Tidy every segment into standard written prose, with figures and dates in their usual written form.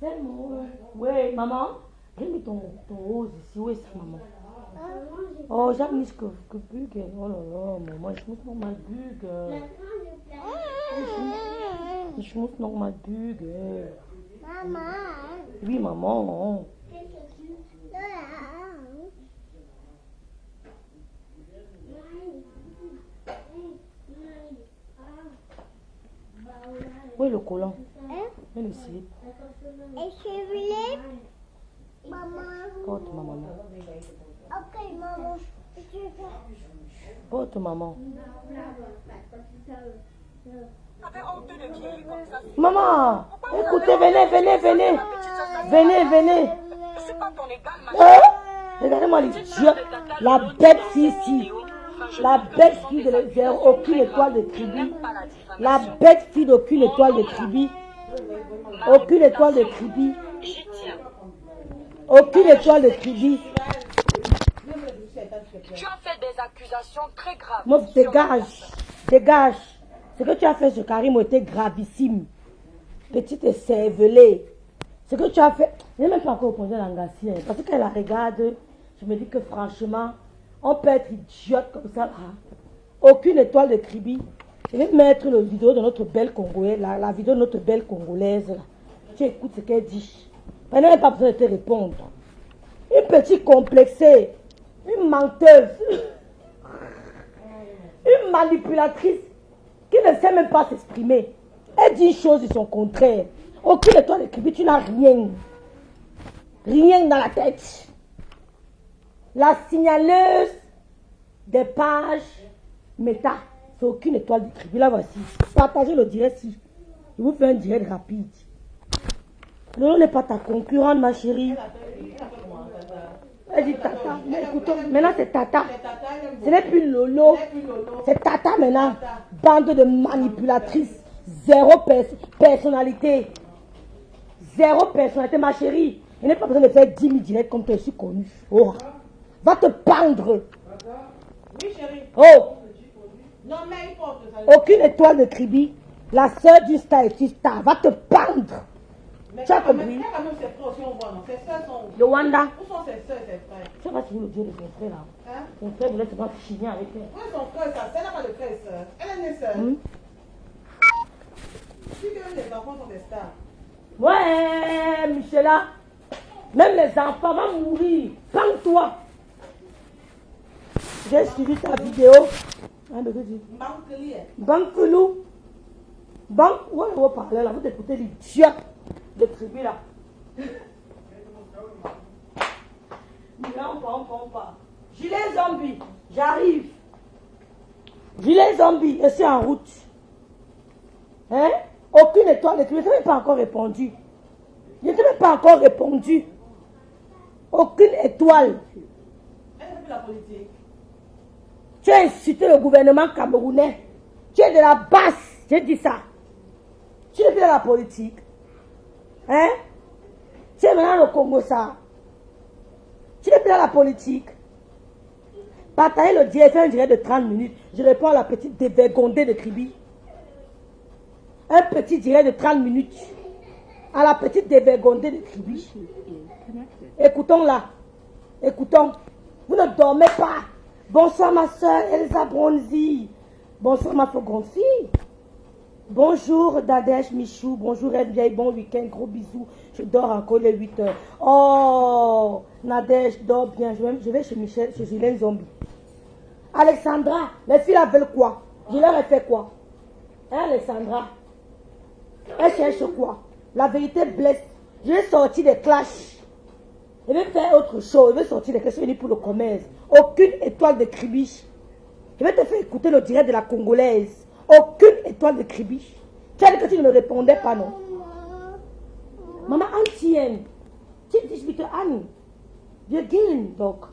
C'est mon... Oui, maman. J'ai mis ton rose ici. Où est ça, maman? Oh, j'ai mis que Bug. Oh là là, maman, je muss noch mal bügeln. Ich muss noch mal bügeln. Maman. Oui, maman. Où est le collant? Et le slip? Et slip? Maman. Porte ma maman. Ok, maman. Porte maman. Maman, écoutez, venez. C'est pas ton égal, ma Hein? Regardez-moi les yeux. La bête fille ici. La bête fille de zéro, aucune étoile de tribu. La bête fille d'aucune étoile de tribu. Aucune étoile de tribu. Aucune étoile de tribu. Tu as fait des accusations très graves. Moi, dégage. Ce que tu as fait sur Karim était gravissime. Petite cervelée. Ce que tu as fait, je n'ai même pas encore opposé à l'angassien. Parce que quand elle la regarde, je me dis que franchement, on peut être idiote comme ça. Là. Aucune étoile de tribu. Je vais mettre la vidéo de notre belle Congolaise, la vidéo de notre belle Congolaise. Là. Tu écoutes ce qu'elle dit. Elle n'a même pas besoin de te répondre. Une petite complexée, une menteuse, une manipulatrice qui ne sait même pas s'exprimer. Elle dit une chose et son contraire. Aucune étoile de tribu, tu n'as rien. Rien dans la tête. La signaleuse des pages méta, c'est aucune étoile de tribu. Là, voici. Partagez le direct si. Je vous fais un direct rapide. Lolo n'est pas ta concurrente, ma chérie. Elle dit Tata. Mais écoutons, maintenant c'est Tata. Ce n'est plus Lolo. C'est Tata maintenant. Bande de manipulatrices. Zéro personnalité. Zéro personnalité, ma chérie. Je n'ai pas besoin de faire 10 000 directs comme tu es si connu. Oh. Va te pendre. Oui, chérie. Oh. Non, mais il faut. Aucune étoile de tribu. La sœur du star est une star. Va te pendre. Mais tu as compris? Il y a quand même ses frères aussi, on voit, non? Ses soeurs sont. Le Wanda. Où sont ses soeurs et ses frères? Je sais pas si vous le dites de son frère là. Hein? Son frère voulait se faire chigner avec elle. Où est son frère et sa soeur? Elle n'a pas de frère et soeur. Elle est née seule. Si que les enfants sont des stars. Ouais, Michela. Même les enfants vont mourir. Pends-toi. J'ai suivi ta vidéo. Hein, de dire. Banque-nous. Banque, où on va parler là? Vous écoutez l'idiot de tribu là. On part. Gilet zombie, j'arrive. Gilet zombie, je suis en route. Hein? Aucune étoile de tribu. Je ne t'ai même pas encore répondu. Aucune étoile. Elle fait la politique. Tu as insulté le gouvernement camerounais. Tu es de la basse. J'ai dit ça. Tu es de la politique. Hein? Tu es maintenant le Congo, ça. Tu es de la politique. Partagez le direct, fais un direct de 30 minutes. Je réponds à la petite dévergondée de tribu. Un petit direct de 30 minutes. À la petite dévergondée de tribu. Écoutons-la. Écoutons. Vous ne dormez pas. Bonsoir ma soeur Elsa Bronzi. Bonsoir ma grande fille. Bonjour Dadesh Michou. Bonjour Ed Vieille. Bon week-end. Gros bisous. Je dors encore les 8 heures. Oh, Nadège, dors bien. Je vais chez Michel, chez Julien Zombie. Alexandra, les filles là veulent quoi? Je leur ai fait quoi? Hein, Alexandra? Elle cherche quoi? La vérité blesse. Je vais sortir des clashs. Je vais faire autre chose. Je vais sortir des questions pour le commerce. Aucune étoile de cribiche. Je vais te faire écouter le direct de la Congolaise. Aucune étoile de cribiche. Tu as dit que tu ne me répondais pas, non? Maman, Antienne. Tu dis bitte an. Wir gehen doch.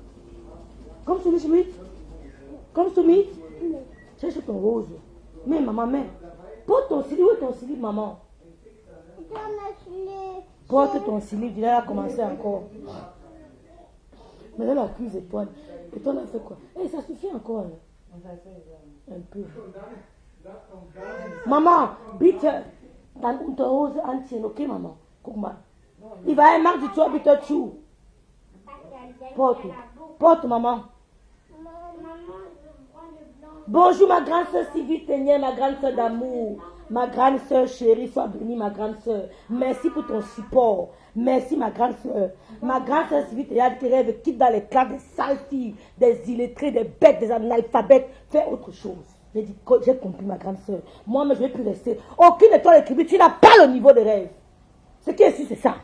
Kommst du nicht mit? Kommst du mit? Cherche ton rose. Mais maman, mais. Porte ton slip. Où est ton slip, maman? Porte ton slip. Il a commencé encore. Mais là, la cuisse étoile. Et toi, on a fait quoi? Eh, ça suffit encore. Là. Un peu. Maman, bitte. Dann Unterhose anziehen, okay, Maman? Guck mal. Il va y marre du tout, puis te tue. Porte. Porte, maman. Bonjour, ma grande soeur Sylvie Ténier, ma grande soeur d'amour. Ma grande soeur chérie, sois bénie, ma grande soeur. Merci pour ton support. Merci, ma grande soeur. Ma grande soeur Sylvie Ténier qui rêve, quitte dans les classes des sales filles, des illettrés, des bêtes, des analphabètes. Fais autre chose. J'ai dit, j'ai compris, ma grande soeur. Moi, je ne vais plus rester. Aucune étoile écrite, tu n'as pas le niveau de rêve. Ce qui est ici, c'est ça.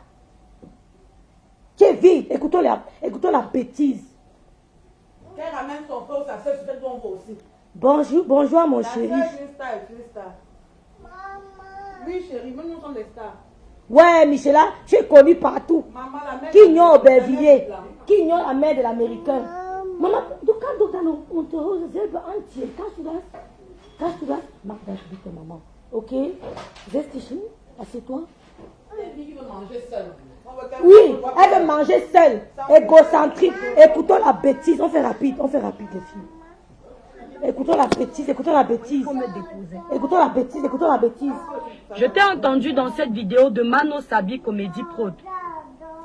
Tu es vide. Écoutons la bêtise. Qu'elle ramène son frère ou sa soeur, je vais bon aussi. Bonjour, mon chéri. La soeur est une star, est une star. Oui, chérie, même nous sommes des stars. Ouais, Michela, tu es connue partout. Maman, la mère. Qui ignore Aubervilliers? Qui ignore la mère de l'américain? Maman, quand on te rose, c'est entier. Quand tu vas, marque ta maman. Ok? Zestichin, assieds-toi. Elle dit qu'il veut manger seule. Oui, elle veut manger seule, égocentrique. Écoutons la bêtise, on fait rapide les filles. Écoutons la bêtise. Écoutons la bêtise. Je t'ai entendu dans cette vidéo de Mano Sabi Comédie Prod.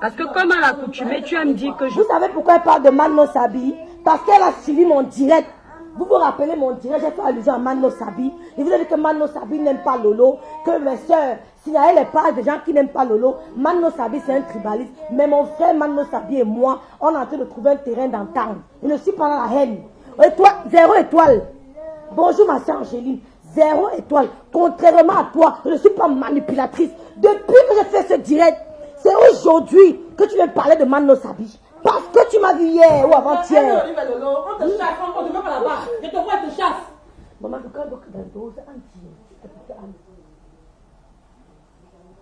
Parce que comme à l'accoutumée, tu as me dit que je... Vous savez pourquoi elle parle de Mano Sabi? Parce qu'elle a suivi mon direct. Vous vous rappelez mon direct, j'ai fait allusion à Mano Sabi. Je vous ai dit que Mano Sabi n'aime pas Lolo, que mes soeurs signalaient les pages de gens qui n'aiment pas Lolo. Mano Sabi c'est un tribaliste. Mais mon frère Mano Sabi et moi, on est en train de trouver un terrain d'entente. Je ne suis pas dans la haine. Et toi, 0 étoile. Bonjour ma soeur Angéline. 0 étoile. Contrairement à toi, je ne suis pas manipulatrice. Depuis que j'ai fait ce direct, c'est aujourd'hui que tu viens parler de Mano Sabi. Parce que tu m'as vu hier ou avant-hier. On te chasse, on te met pas là-bas. Je te vois, je te chasse. Maman,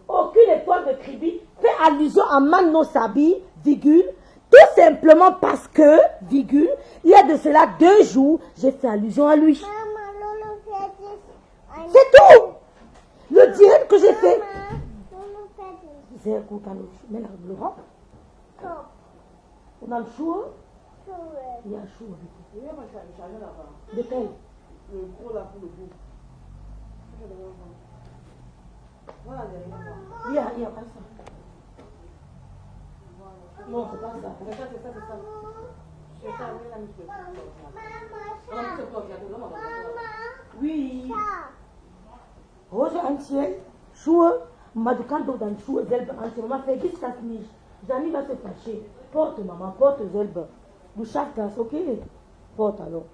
aucune étoile de tribu fait allusion à Mano Sabi, virgule, tout simplement parce que, virgule, il y a de cela 2 jours, j'ai fait allusion à lui. C'est tout. Le direct que j'ai fait. Mais le rang. On a le chou, hein? Il y a un chou. Oui, moi je suis allée là-bas. De quel? Le gros là pour le bout. Voilà, derrière. Il y a pas ça. Non, c'est pas ça. C'est ça. C'est ça, oui, la mise. On a mis ce bloc, il y a deux hommes. Oui. Rose entier, chou, madoukanto dans le chou, zelbe entier. Maman fait 10 casse-niches. Jamy va se fâcher. Porte, maman, porte zelbe. Vous chaque casse, ok? Porte alors.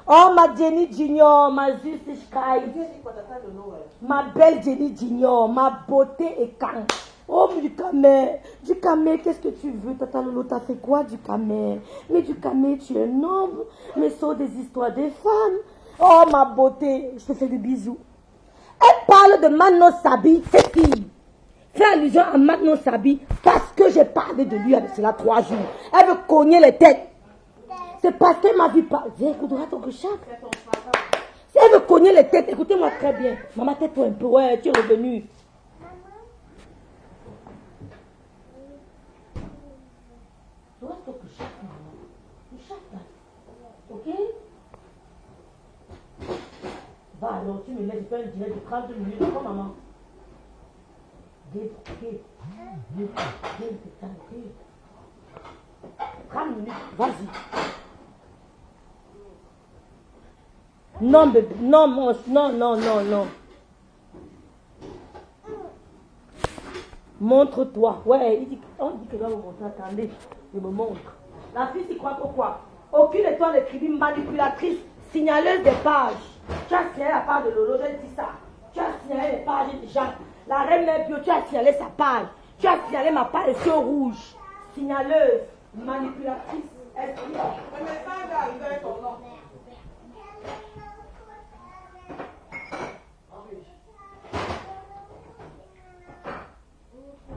Oh, ma Jenny Junior, ma Zusi Sky. Ma belle Jenny Junior, ma beauté et quand. Oh, du camé, qu'est-ce que tu veux? Tata Lolo, t'as fait quoi du camé? Mais du camé, tu es un homme. Mais sont des histoires des femmes. Oh, ma beauté, je te fais des bisous. Elle parle de Mano Sabi, cette fille. Fait allusion à Mano Sabi parce que j'ai parlé de lui avec cela 3 jours. Elle veut cogner les têtes. C'est parce qu'elle m'a vu parler. Écoute-moi ton chat. Si elle veut cogner les têtes, écoutez-moi très bien. Maman, tais-toi un peu. Ouais, tu es revenue. Tu vois ton chat, maman. Le chat, là. Ok? Va alors, tu me laisses faire un direct de 30 minutes. D'accord, maman? Give. 30 minutes, vas-y. Non, bébé, non, non. Montre-toi. Ouais, on dit que je vais vous montrer. Attendez, je me montre. La fille s'y croit pourquoi? Aucune étoile écrivée manipulatrice, signaleuse des pages. Tu as signalé la page de Lolo, j'ai dit ça. Tu as signalé les pages des gens. La reine mère bio, tu as signalé sa page. Tu as signalé ma page sur rouge. Signaleuse, manipulatrice, esprit. Mais ça, il va arriver avec ton nom.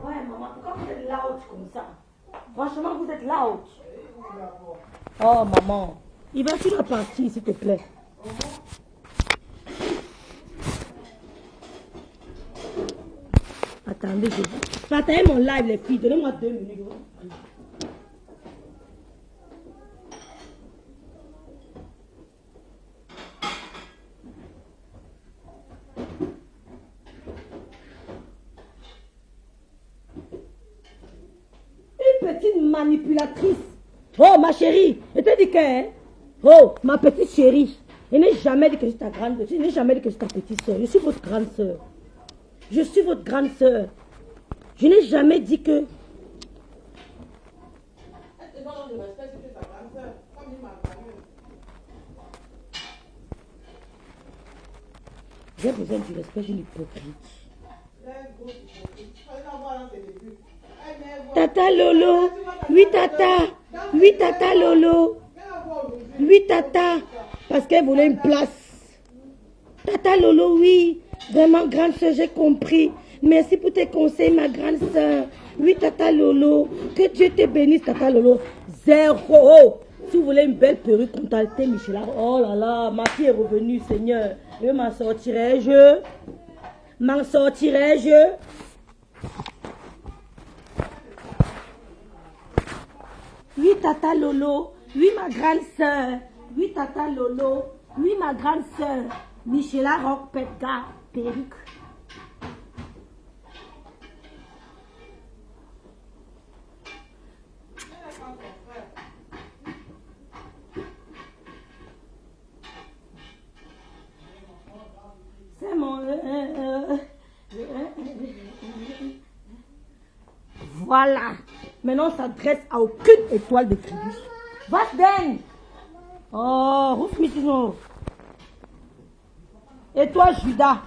Ouais, maman, pourquoi vous êtes loud comme ça? Franchement, vous êtes loud. Oh, maman. Il va tu dois partir, s'il te plaît. Attendez, je vais attendre mon live, les filles. Donnez-moi 2 minutes. petite manipulatrice. Oh, ma chérie, je te dis que, hein? Oh, ma petite chérie, je n'ai jamais dit que je suis ta grande sœur. Je n'ai jamais dit que je suis ta petite sœur. Je suis votre grande sœur. Je suis votre grande sœur. Je n'ai jamais dit que... J'ai besoin du respect, je suis hypocrite. Tata Lolo, oui tata, oui tata Lolo, oui tata, parce qu'elle voulait une place. Tata Lolo, oui, vraiment grande soeur, j'ai compris. Merci pour tes conseils, ma grande soeur. Oui tata Lolo, que Dieu te bénisse tata Lolo. Zéro. Si vous voulez une belle perruque, contactez Michela. Oh là là, ma fille est revenue, Seigneur. Je m'en sortirai-je? M'en sortirai-je? Oui, tata Lolo. Oui, ma grande sœur. Oui, tata Lolo. Oui, ma grande sœur. Michela Rock Petga, perruque. C'est mon... Voilà. Maintenant, on s'adresse à aucune étoile de tribu. Was denn? Oh, ruf mich so. Et toi, Judas?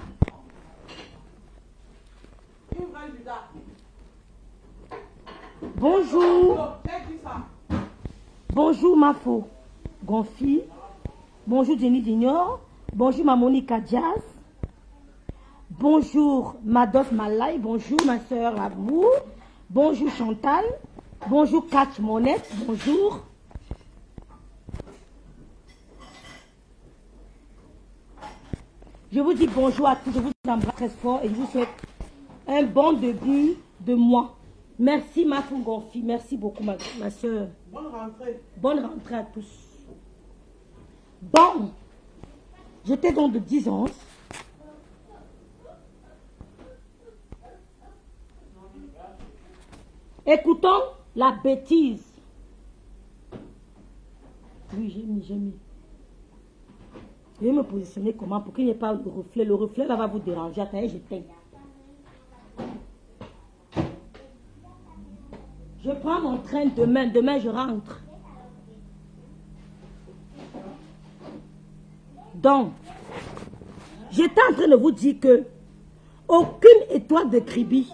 Bonjour. Bonjour, Mafo. Gonfi. Bonjour, Jenny Dignor. Bonjour, ma Monica Diaz. Bonjour, Mados Malay. Bonjour, ma soeur Amour. Bonjour, Chantal. Bonjour, Catch Monette. Bonjour. Je vous dis bonjour à tous. Je vous embrasse très fort et je vous souhaite un bon début de mois. Merci, ma Gonfi. Merci beaucoup, ma soeur. Bonne rentrée. Bonne rentrée à tous. Bon, j'étais donc de 10 ans. Écoutons la bêtise. Oui, j'ai mis. Je vais me positionner comment pour qu'il n'y ait pas de reflet. Le reflet là va vous déranger. Attendez, j'éteins. Je prends mon train demain. Demain, je rentre. Donc, j'étais en train de vous dire que aucune étoile de Kribi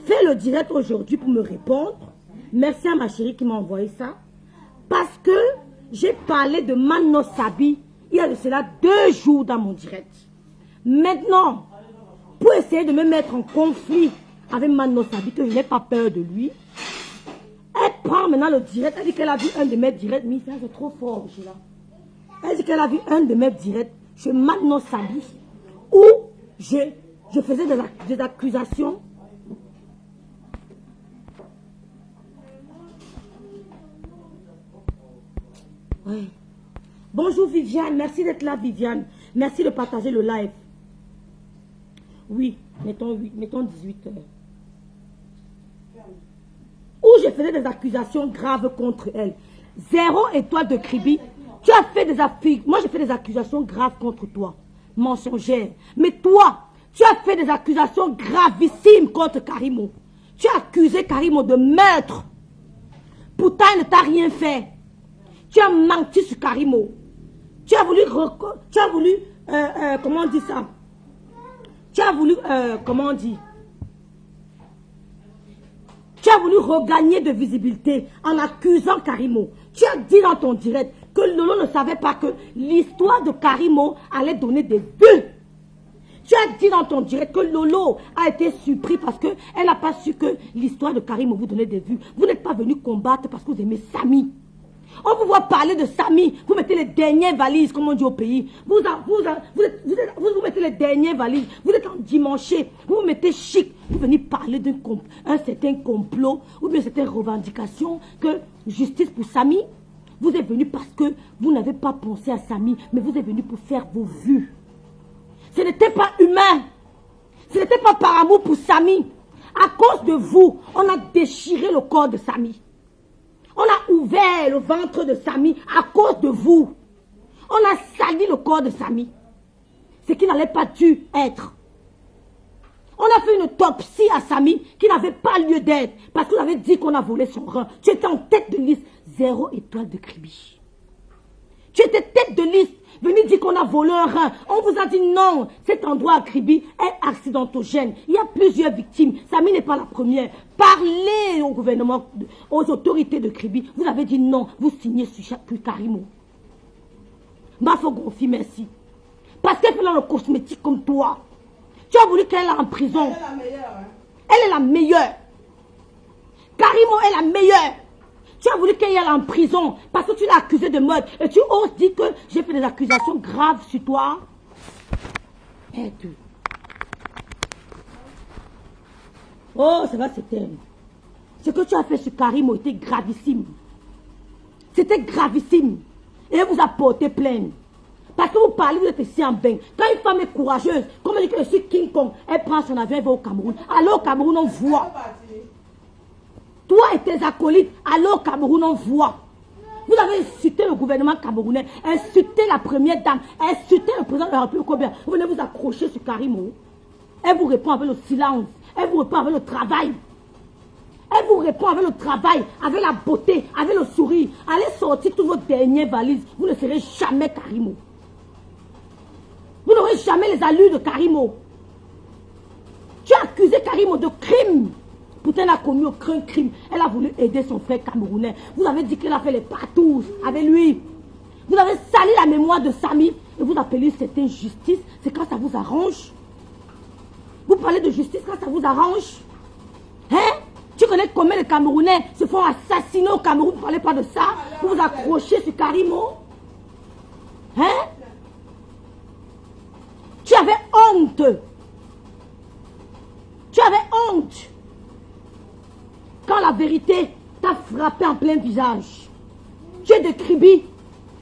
fait le direct aujourd'hui pour me répondre. Merci à ma chérie qui m'a envoyé ça. Parce que j'ai parlé de Mano Sabi il y a de cela 2 jours dans mon direct. Maintenant, pour essayer de me mettre en conflit avec Mano Sabi, que je n'ai pas peur de lui, elle prend maintenant le direct. Elle dit qu'elle a vu un de mes directs. Mais c'est trop fort, là. Elle dit qu'elle a vu un de mes directs chez Mano Sabi où je faisais des accusations. Ouais. Bonjour Viviane, merci d'être là Viviane. Merci de partager le live. Oui, mettons 18 heures. Où je faisais des accusations graves contre elle. 0 étoile de Kribi. Tu as fait des accusations. Moi j'ai fait des accusations graves contre toi. Mensongère. Mais toi, tu as fait des accusations gravissimes contre Karimo. Tu as accusé Karimo de meurtre. Pourtant il ne t'a rien fait. Tu as menti sur Karimo. Tu as voulu, comment on dit ça? Tu as voulu, comment on dit? Tu as voulu regagner de visibilité en accusant Karimo. Tu as dit dans ton direct que Lolo ne savait pas que l'histoire de Karimo allait donner des vues. Tu as dit dans ton direct que Lolo a été surpris parce qu'elle n'a pas su que l'histoire de Karimo vous donnait des vues. Vous n'êtes pas venu combattre parce que vous aimez Samy. On vous voit parler de Samy, vous mettez les dernières valises, comme on dit au pays. Vous mettez les dernières valises, vous êtes en dimanché, vous vous mettez chic, vous venez parler d'un certain complot, ou bien certaines revendications, que justice pour Samy. Vous êtes venu parce que vous n'avez pas pensé à Samy, mais vous êtes venu pour faire vos vues. Ce n'était pas humain, ce n'était pas par amour pour Samy. À cause de vous, on a déchiré le corps de Samy. On a ouvert le ventre de Samy à cause de vous. On a sali le corps de Samy. Ce qui n'allait pas dû être. On a fait une autopsie à Samy qui n'avait pas lieu d'être. Parce qu'on avait dit qu'on a volé son rein. Tu étais en tête de liste. 0 étoile de Kribi. Tu étais tête de liste. Venez dire qu'on a volé un rein. On vous a dit non. Cet endroit à Kribi est accidentogène. Il y a plusieurs victimes. Samy n'est pas la première. Parlez au gouvernement, aux autorités de Kribi. Vous avez dit non. Vous signez sur Karimo. Mafo Gonfi, merci. Parce qu'elle fait dans le cosmétique comme toi. Tu as voulu qu'elle aille en prison. Elle est la meilleure. Hein? Elle est la meilleure. Karimo est la meilleure. Tu as voulu qu'elle aille en prison parce que tu l'as accusée de meurtre. Et tu oses dire que j'ai fait des accusations graves sur toi. Et tu. Oh, ça va s'éteindre. Ce que tu as fait sur Karimo était gravissime. C'était gravissime. Et elle vous a porté plainte. Parce que vous parlez, vous êtes ici en bain. Quand une femme est courageuse, comme elle dit que je suis King Kong, elle prend son avion et va au Cameroun. Alors au Cameroun, on voit. Toi et tes acolytes, alors au Cameroun, on voit. Vous avez insulté le gouvernement camerounais, insulté la première dame, insulté le président de la République. Combien? Vous venez vous accrocher sur Karimo. Elle vous répond avec le silence. Elle vous répond avec le travail. Elle vous répond avec le travail, avec la beauté, avec le sourire. Allez sortir toutes vos dernières valises. Vous ne serez jamais Karimo. Vous n'aurez jamais les allures de Karimo. Tu as accusé Karimo de crime. Pourtant, elle a commis aucun crime. Elle a voulu aider son frère camerounais. Vous avez dit qu'elle a fait les partous avec lui. Vous avez sali la mémoire de Samy. Et vous appelez cette injustice. C'est quand ça vous arrange. Vous parlez de justice quand ça vous arrange. Hein? Tu connais combien de Camerounais se font assassiner au Cameroun? Vous ne parlez pas de ça. Vous vous accrochez sur Karimo. Hein? Tu avais honte. Tu avais honte. Quand la vérité t'a frappé en plein visage. Tu es de Kribi.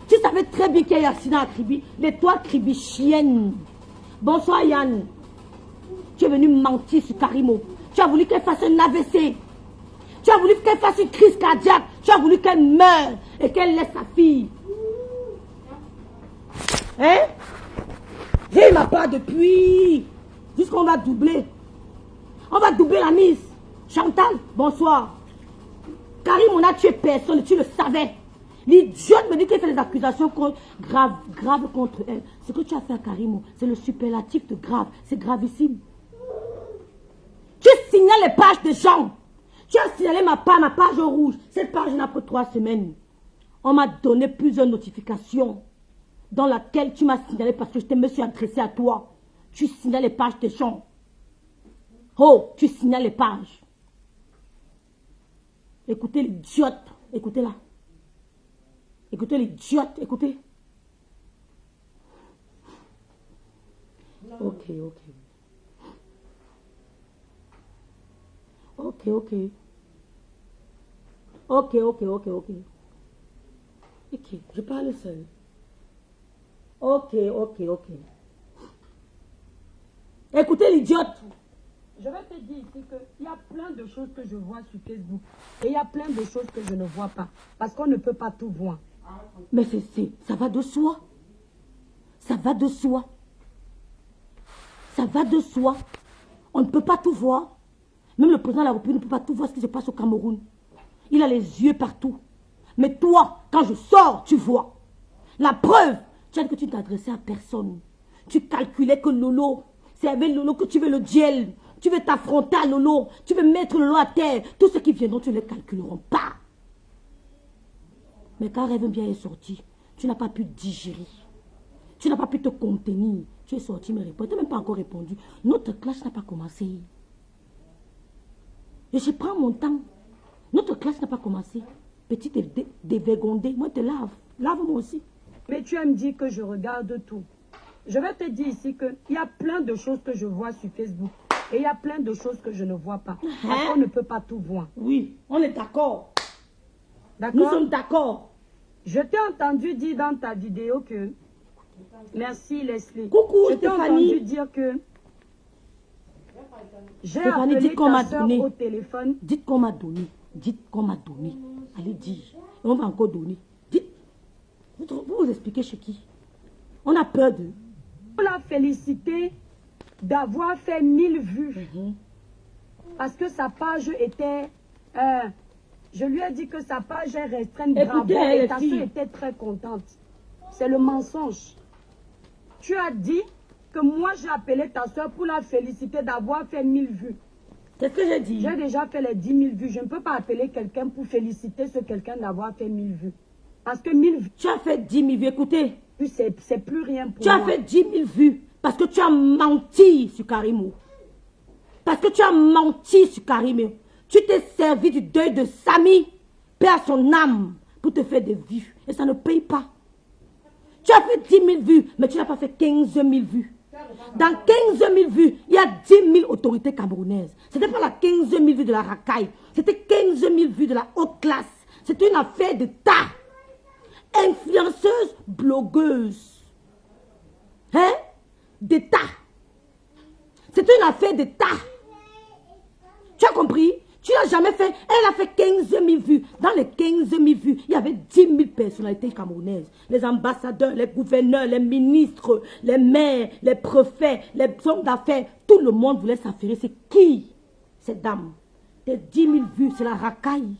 Tu savais très bien qu'il y a eu un accident à Kribi. Les toi Kribi chienne. Bonsoir Yann. Tu es venu mentir sur Karimo. Tu as voulu qu'elle fasse un AVC. Tu as voulu qu'elle fasse une crise cardiaque. Tu as voulu qu'elle meure et qu'elle laisse sa fille. Hein? J'ai ma part depuis. Jusqu'on va doubler. On va doubler la mise. Chantal, bonsoir. Karim, on a tué personne, tu le savais. L'idiote me dit qu'elle fait des accusations graves contre elle. Ce que tu as fait à Karimo, c'est le superlatif de grave. C'est gravissime. Tu signales les pages des gens. Tu as signalé ma page rouge. Cette page n'a pris 3 semaines. On m'a donné plusieurs notifications dans laquelle tu m'as signalé parce que je me suis adressé à toi. Tu signales les pages des gens. Oh, tu signales les pages. Écoutez l'idiote. Écoutez-la. Écoutez l'idiote. Écoutez. Ok. Ok, je parle seul. Ok. Écoutez l'idiote. Je vais te dire ici qu'il y a plein de choses que je vois sur Facebook. Et il y a plein de choses que je ne vois pas. Parce qu'on ne peut pas tout voir. Mais ça va de soi. Ça va de soi. Ça va de soi. On ne peut pas tout voir. Même le président de la République ne peut pas tout voir ce qui se passe au Cameroun. Il a les yeux partout. Mais toi, quand je sors, tu vois. La preuve, tu as dit que tu t'adressais à personne. Tu calculais que Lolo, c'est avec Lolo que tu veux le duel. Tu veux t'affronter à Lolo. Tu veux mettre Lolo à terre. Tous ceux qui viendront, tu ne les calculeront pas. Mais quand Rêve bien est sorti, tu n'as pas pu digérer. Tu n'as pas pu te contenir. Tu es sorti me répondre. Tu n'as même pas encore répondu. Notre classe n'a pas commencé. Et je prends mon temps. Notre classe n'a pas commencé. Petite dévergondée. Moi, je te lave. Lave-moi aussi. Mais tu aimes dire que je regarde tout. Je vais te dire ici qu'il y a plein de choses que je vois sur Facebook. Et il y a plein de choses que je ne vois pas. Parce qu'on ne peut pas tout voir. Oui, on est d'accord. D'accord? Nous sommes d'accord. Je t'ai entendu dire dans ta vidéo que... Merci Leslie. Coucou je t'ai Stéphanie. entendu dire que... J'ai Stéphanie, appelé dites qu'on m'a ta soeur donné. au téléphone. Dites qu'on m'a donné. Dites qu'on m'a donné. Allez dire. Et on va encore donner. Dites. Vous expliquez chez qui? On a peur de... Pour la féliciter d'avoir fait 1000 vues. Parce que sa page était... je lui ai dit que sa page est restreinte. Écoutez, Bravo, les et ta filles. soeur était très contente. C'est le mensonge. Tu as dit que moi j'ai appelé ta soeur pour la féliciter d'avoir fait 1000 vues. C'est ce que j'ai dit. J'ai déjà fait les 10 000 vues. Je ne peux pas appeler quelqu'un pour féliciter ce quelqu'un d'avoir fait 1000 vues. Parce que 1000 vues, Tu as fait 10 000 vues. Écoutez, c'est plus rien pour tu as moi. fait 10 000 vues parce que tu as menti sur Karimo. Parce que tu as menti sur Karimo. Tu t'es servi du deuil de Samy, perd son âme, pour te faire des vues. Et ça ne paye pas. Tu as fait 10 000 vues, mais tu n'as pas fait 15 000 vues. Dans 15 000 vues, il y a 10 000 autorités camerounaises. Ce n'était pas la 15 000 vues de la racaille. C'était 15 000 vues de la haute classe. C'était une affaire d'État. Influenceuse, blogueuse. Hein? D'État. C'était une affaire d'État. Tu as compris? Tu n'as jamais fait. Elle a fait 15 000 vues. Dans les 15 000 vues, il y avait 10 000 personnalités camerounaises. Les ambassadeurs, les gouverneurs, les ministres, les maires, les préfets, les hommes d'affaires. Tout le monde voulait s'affairer. C'est qui, cette dame? Tes 10 000 vues, c'est la racaille.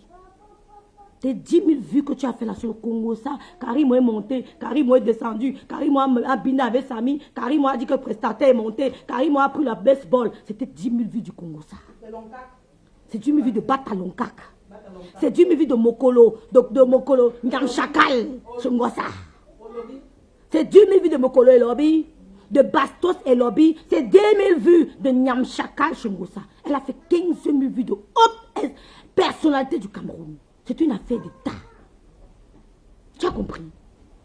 Tes 10 000 vues que tu as fait là sur le Congo, ça. Karimo est monté, Karimo est descendu, Karimo a biné avec Samy, Karimo a dit que le prestataire est monté, Karimo a pris la baseball. C'était 10 000 vues du Congo, ça. C'est 10 000 vues de Batalonkak. C'est 10 000 vues de Mokolo, de Mokolo, Nyam Chakal, Chungosa. C'est 10 000 vues de Mokolo et Lobby, de Bastos et Lobby. C'est 10 000 vues de Nyam Chakal, Chungosa. Elle a fait 15 000 vues de haute personnalité du Cameroun. C'est une affaire d'État. Tu as compris?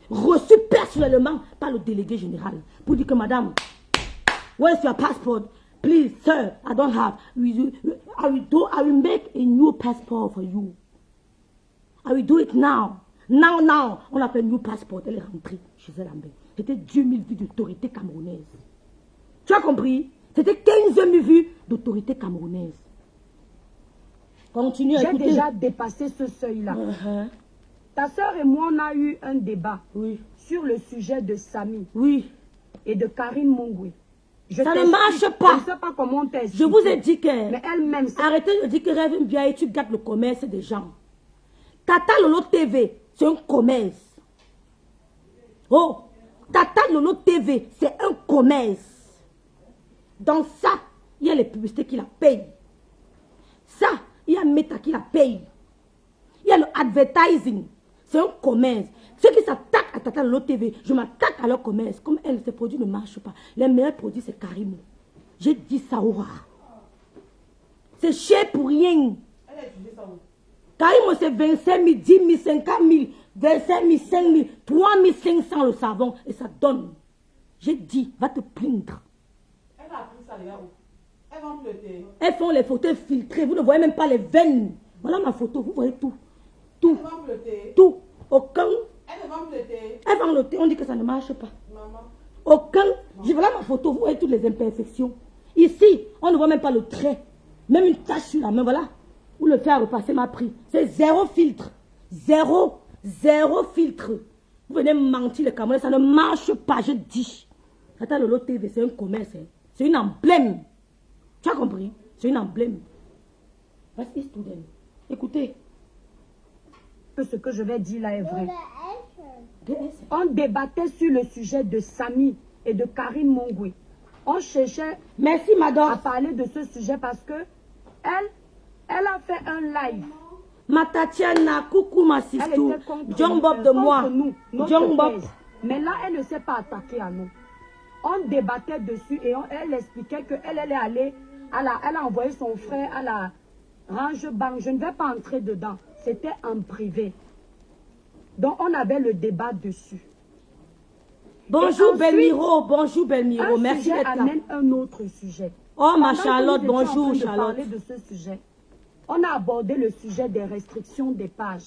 Reçu personnellement par le délégué général pour dire que madame, where's your passport? Please, sir, I don't have. I will make a new passport for you. I will do it now. Now. On a fait un new passport. Elle est rentrée chez elle. C'était 10 000 vues d'autorité camerounaise. Tu as compris? C'était 15 000 vues d'autorité camerounaise. Continue à écouter. J'ai déjà dépassé ce seuil-là. Ta soeur et moi, on a eu un débat sur le sujet de Samy et de Karine Mongwe. Ça ne marche pas. Je ne sais pas comment t'expliquer. Je vous ai dit que... Mais elle-même... Arrêtez de dire que Rêve bien et tu gâtes le commerce des gens. Tata Lolo TV, c'est un commerce. Oh, Tata Lolo TV, c'est un commerce. Dans ça, il y a les publicités qui la payent. Ça, il y a Meta qui la paye. Il y a le advertising. C'est un commerce. Ceux qui s'attaquent à Tata Lolo TV, je m'attaque à leur commerce. Comme elle, ces produits ne marchent pas. Les meilleurs produits, c'est Karimo. J'ai dit ça au roi. C'est cher pour rien. Karimo, c'est 25 000, 10 000, 50 000, 25 000, 5 000, 3 500 le savon. Et ça donne. J'ai dit, va te plaindre. Elle a pris ça, les gars. Elles vont pleurer. Elles font les photos filtrées. Vous ne voyez même pas les veines. Voilà ma photo. Vous voyez tout. Tout. Elles vont pleurer. Tout. Aucun. Elles vont pleurer. Elles vont noter. On dit que ça ne marche pas. Maman. Aucun. Je voilà ma photo. Vous voyez toutes les imperfections. Ici, on ne voit même pas le trait. Même une tache sur la main. Voilà. Où le fer à repasser m'a pris. C'est zéro filtre. Zéro filtre. Vous venez me mentir les Camerounais. Ça ne marche pas. Je dis. Tata Lolo TV, c'est un commerce. Hein. C'est une emblème. Tu as compris? C'est une emblème. Vas-y, student. Écoutez. Que ce que je vais dire là est vrai. On débattait sur le sujet de Samy et de Karine Mongwe. On cherchait Merci, madame. à parler de ce sujet parce que elle a fait un live. Ma Tatiana, coucou ma Elle sister. était contre John Bob de moi. nous, notre John Bob. thèse. Mais là, elle ne s'est pas attaquée à nous. On débattait dessus et elle expliquait qu'elle est allée, elle a envoyé son frère à la range banque. Je ne vais pas entrer dedans. C'était en privé. Donc, on avait le débat dessus. Bonjour ensuite, Belmiro, bonjour Belmiro. Un Merci sujet d'être là. amène un autre sujet. Oh ma Pendant que Charlotte, nous étions en bonjour train de Charlotte. parler de ce sujet, on a abordé le sujet des restrictions des pages.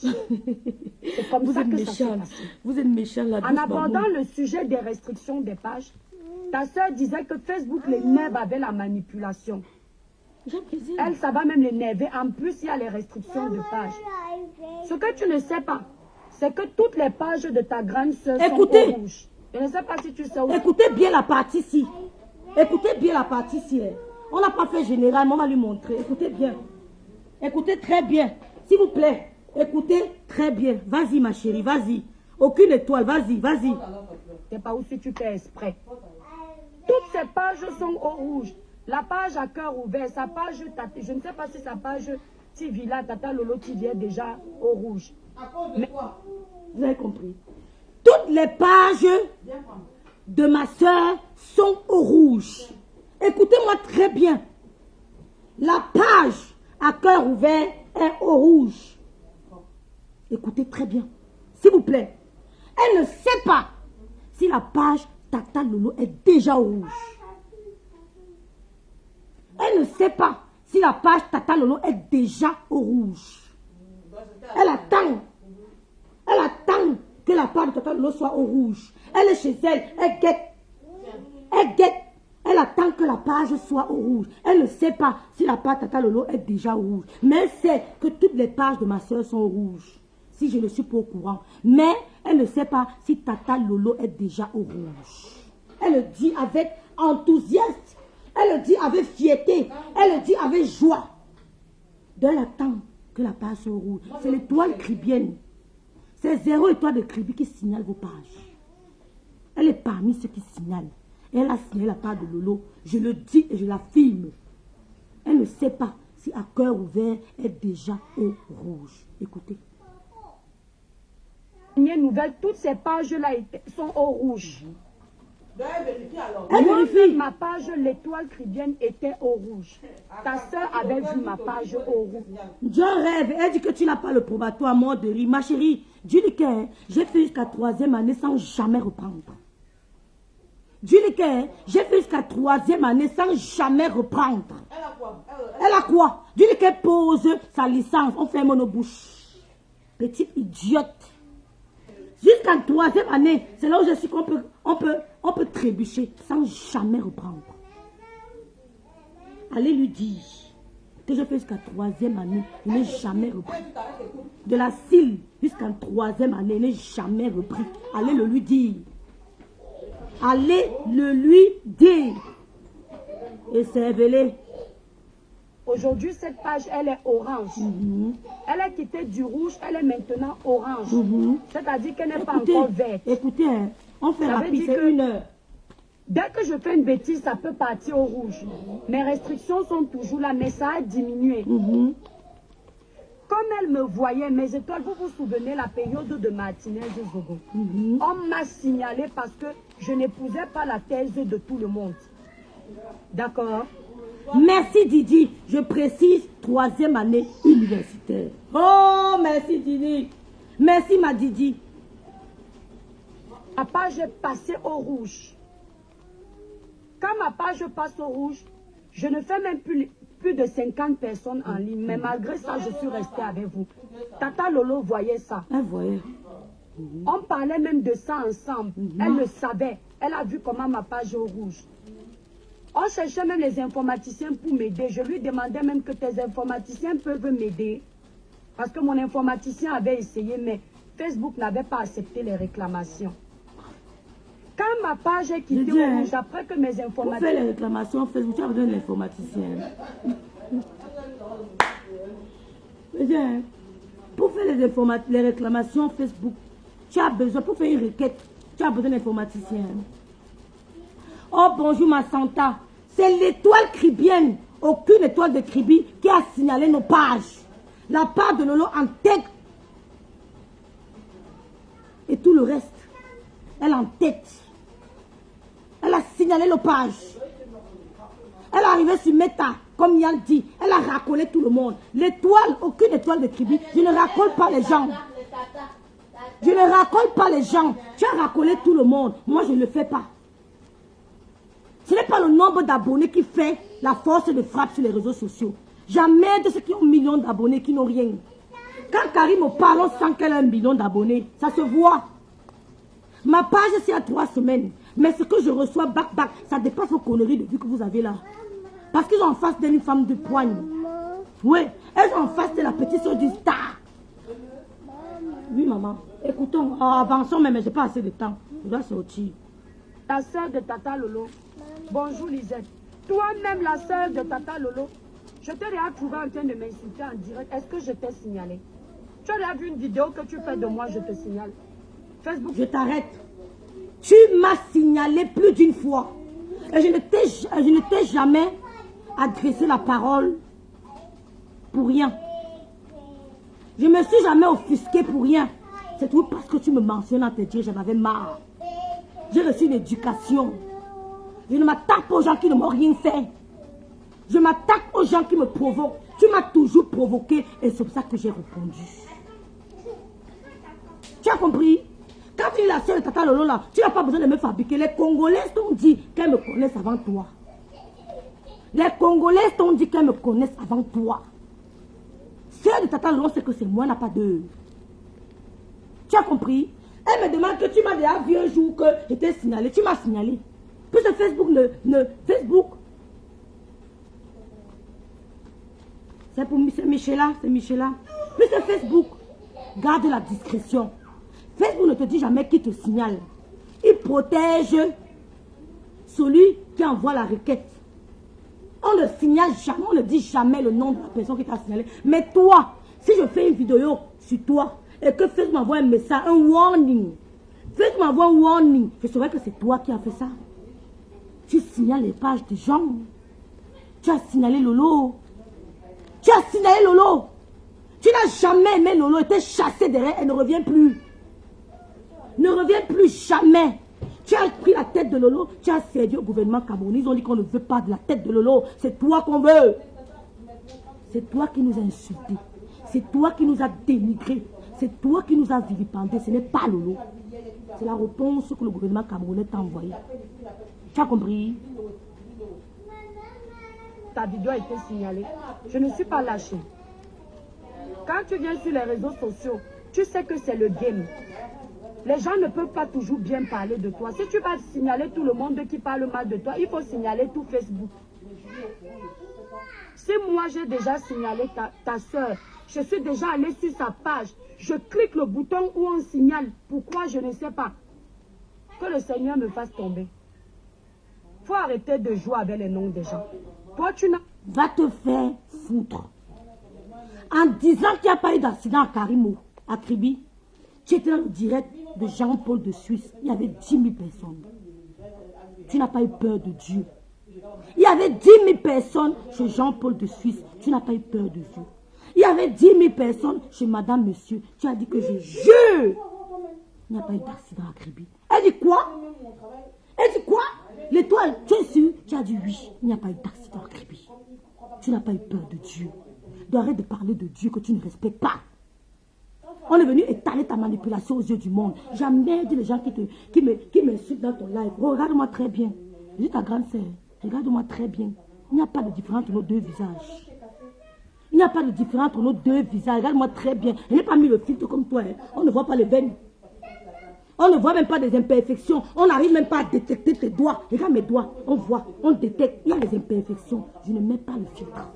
C'est comme Vous ça êtes que ça s'est méchant. passé. Vous êtes méchant là. En abordant le sujet des restrictions des pages, ta soeur disait que Facebook, les mères avaient la manipulation. J'ai plaisir. Elle, ça va même l'énerver. En plus, il y a les restrictions de pages. Ce que tu ne sais pas, c'est que toutes les pages de ta grande soeur sont au rouge. Je ne sais pas si tu sais où. Écoutez bien la partie ici. Écoutez bien la partie ici. On n'a pas fait général, mais on va lui montrer. Écoutez bien. Écoutez très bien. S'il vous plaît, écoutez très bien. Vas-y, ma chérie, vas-y. Aucune étoile, vas-y, vas-y. C'est pas où si tu fais exprès. Toutes ces pages sont au rouge. La page à cœur ouvert, sa page, je ne sais pas si sa page Tivila, Tata Lolo TV est déjà au rouge. Mais, vous avez compris. Toutes les pages de ma soeur sont au rouge. Écoutez-moi très bien. La page à cœur ouvert est au rouge. Écoutez très bien. S'il vous plaît. Elle ne sait pas si la page Tata Lolo est déjà au rouge. Elle ne sait pas si la page Tata Lolo est déjà au rouge. Elle attend. Elle attend que la page de Tata Lolo soit au rouge. Elle est chez elle. Elle guette. Elle guette. Elle attend que la page soit au rouge. Elle ne sait pas si la page Tata Lolo est déjà au rouge. Mais elle sait que toutes les pages de ma soeur sont au rouge. Si je ne suis pas au courant. Mais elle ne sait pas si Tata Lolo est déjà au rouge. Elle le dit avec enthousiasme. Elle le dit avec fierté. Elle le dit avec joie. Donc elle attend que la page soit au rouge. C'est l'étoile cribienne. C'est 0 étoile de Kribi qui signale vos pages. Elle est parmi ceux qui signalent. Et elle a signalé la page de Lolo. Je le dis et je l'affirme. Elle ne sait pas si à cœur ouvert est déjà au rouge. Écoutez. Nouvelle, toutes ces pages-là sont au rouge. Elle vérifie. Ma page, l'étoile cribienne, était au rouge. Ta soeur avait vu ma page au rouge. Dieu rêve. Elle dit que tu n'as pas le probatoire mort de rire. Ma chérie, dis-lui que j'ai fait jusqu'à 3e année sans jamais reprendre. Dis-lui que j'ai fait jusqu'à 3e année sans jamais reprendre. Elle a quoi? Elle a quoi? Dis-lui qu'elle pose sa licence. On ferme nos bouches. Petite idiote. Jusqu'à 3e année, c'est là où je suis qu'on peut trébucher sans jamais reprendre. Allez lui dire que je fais jusqu'à 3e année, il n'est jamais repris. De la cile jusqu'à 3e année, il n'est jamais repris. Allez le lui dire. Allez le lui dire. Et servez-les. Aujourd'hui, cette page, elle est orange. Elle est quittée du rouge, elle est maintenant orange. C'est-à-dire qu'elle n'est pas encore verte. Écoutez, on fait rapide, c'est 1 heure. Dès que je fais une bêtise, ça peut partir au rouge. Mes restrictions sont toujours là, mais ça a diminué. Comme elle me voyait, mes étoiles, vous vous souvenez la période de Martinez de Zogo. On m'a signalé parce que je n'épousais pas la thèse de tout le monde. D'accord? Merci Didi. Je précise 3e année universitaire. Oh, merci Didi. Merci ma Didi. Ma page est passée au rouge. Quand ma page passe au rouge, je ne fais même plus de 50 personnes en ligne. Mais malgré ça, je suis restée avec vous. Tata Lolo voyait ça. Elle voyait. On parlait même de ça ensemble. Elle le savait. Elle a vu comment ma page est au rouge. On cherchait même les informaticiens pour m'aider. Je lui demandais même que tes informaticiens peuvent m'aider. Parce que mon informaticien avait essayé, mais Facebook n'avait pas accepté les réclamations. Quand ma page est quittée au rouge, après que mes informaticiens... Pour faire les réclamations Facebook, tu as besoin d'un informaticien. Pour faire les réclamations Facebook, tu as besoin, pour faire une requête, tu as besoin d'un informaticien. Oh, bonjour ma Santa. C'est l'étoile cribienne, aucune étoile de Kribi, qui a signalé nos pages. La page de Lolo en tête. Et tout le reste, elle en tête. Elle a signalé nos pages. Elle est arrivée sur Meta, comme Yann dit. Elle a racolé tout le monde. L'étoile, aucune étoile de Kribi. Je ne racole pas les gens. Je ne racole pas les gens. Tu as racolé tout le monde. Moi, je ne le fais pas. Ce n'est pas le nombre d'abonnés qui fait la force de frappe sur les réseaux sociaux. Jamais de ceux qui ont millions d'abonnés qui n'ont rien. Quand Karim me parle, on sent qu'elle a 1 million d'abonnés. Ça se voit. Ma page, c'est à 3 semaines. Mais ce que je reçois back, ça dépasse vos conneries de vues que vous avez là. Parce qu'ils ont en face d'elle une femme de poigne. Oui, elles sont en face de la petite soeur du star. Oui, maman. Écoutons, avançons, mais je n'ai pas assez de temps. Je dois sortir. La soeur de Tata Lolo. Bonjour Lisette. Toi-même, la soeur de Tata Lolo. Je t'ai déjà trouvé en train de m'insulter en direct. Est-ce que je t'ai signalé? Tu as déjà vu une vidéo que tu fais de moi, je te signale. Facebook. Je t'arrête. Tu m'as signalé plus d'une fois. Et je ne t'ai jamais adressé la parole pour rien. Je ne me suis jamais offusqué pour rien. C'est tout parce que tu me mentionnes à te dire j'en avais marre. J'ai reçu une éducation. Je ne m'attaque pas aux gens qui ne m'ont rien fait. Je m'attaque aux gens qui me provoquent. Tu m'as toujours provoqué et c'est pour ça que j'ai répondu. Tu as compris? Quand tu es la seule de Tata Lolo là, tu n'as pas besoin de me fabriquer. Les Congolais t'ont dit qu'elles me connaissent avant toi. Les Congolais t'ont dit qu'elles me connaissent avant toi. Celle de Tata Lolo, c'est que c'est moi, n'a pas d'eux. Tu as compris? Elle me demande que tu m'as déjà vu un jour que j'étais signalé. Tu m'as signalé. Puis ce Facebook Facebook. C'est pour Michela, c'est Michela. Puis ce Facebook. Garde la discrétion. Facebook ne te dit jamais qui te signale. Il protège celui qui envoie la requête. On ne signale jamais, on ne dit jamais le nom de la personne qui t'a signalé. Mais toi, si je fais une vidéo sur toi et que Facebook m'envoie un message, un warning, Facebook m'envoie un warning, je saurais que c'est toi qui as fait ça. Tu signales les pages des gens. Tu as signalé Lolo. Tu as signalé Lolo. Tu n'as jamais aimé Lolo, était chassé derrière, elle ne revient plus. Ne revient plus jamais. Tu as pris la tête de Lolo, tu as cédé au gouvernement camerounais. Ils ont dit qu'on ne veut pas de la tête de Lolo. C'est toi qu'on veut. C'est toi qui nous as insultés. C'est toi qui nous as dénigrés. C'est toi qui nous as vilipendés. Ce n'est pas Lolo. C'est la réponse que le gouvernement camerounais t'a envoyée. Tu as compris? Ta vidéo a été signalée. Je ne suis pas lâchée. Quand tu viens sur les réseaux sociaux, tu sais que c'est le game. Les gens ne peuvent pas toujours bien parler de toi. Si tu vas signaler tout le monde qui parle mal de toi, il faut signaler tout Facebook. Si moi j'ai déjà signalé ta soeur, je suis déjà allé sur sa page, je clique le bouton où on signale. Pourquoi, je ne sais pas. Que le Seigneur me fasse tomber. Il faut arrêter de jouer avec les noms des gens. Toi, tu n'as... Va te faire foutre. En disant qu'il n'y a pas eu d'accident à Karimo, à Kribi, tu étais dans le direct de Jean-Paul de Suisse. Il y avait 10 000 personnes. Tu n'as pas eu peur de Dieu. Il y avait 10 000 personnes chez Jean-Paul de Suisse. Tu n'as pas eu peur de Dieu. Il y avait 10 000 personnes chez Madame Monsieur. Tu as dit que je jure. Il n'y a pas eu d'accident à Kribi. Elle dit quoi? Elle dit quoi? L'étoile, tu es sûr? Tu as dit oui. Il n'y a pas eu d'accident à Kribi. Tu n'as pas eu peur de Dieu. Arrête de parler de Dieu que tu ne respectes pas. On est venu étaler ta manipulation aux yeux du monde. Jamais dit les gens qui m'insultent dans ton live. Regarde-moi très bien. Je dis ta grande sœur, regarde-moi très bien. Il n'y a pas de différence entre nos deux visages. Il n'y a pas de différence entre nos deux visages. Regarde-moi très bien. Je n'ai pas mis le filtre comme toi. Hein. On ne voit pas les veines. On ne voit même pas des imperfections. On n'arrive même pas à détecter tes doigts. Regarde mes doigts. On voit, on détecte. Il y a des imperfections. Je ne mets pas le filtre.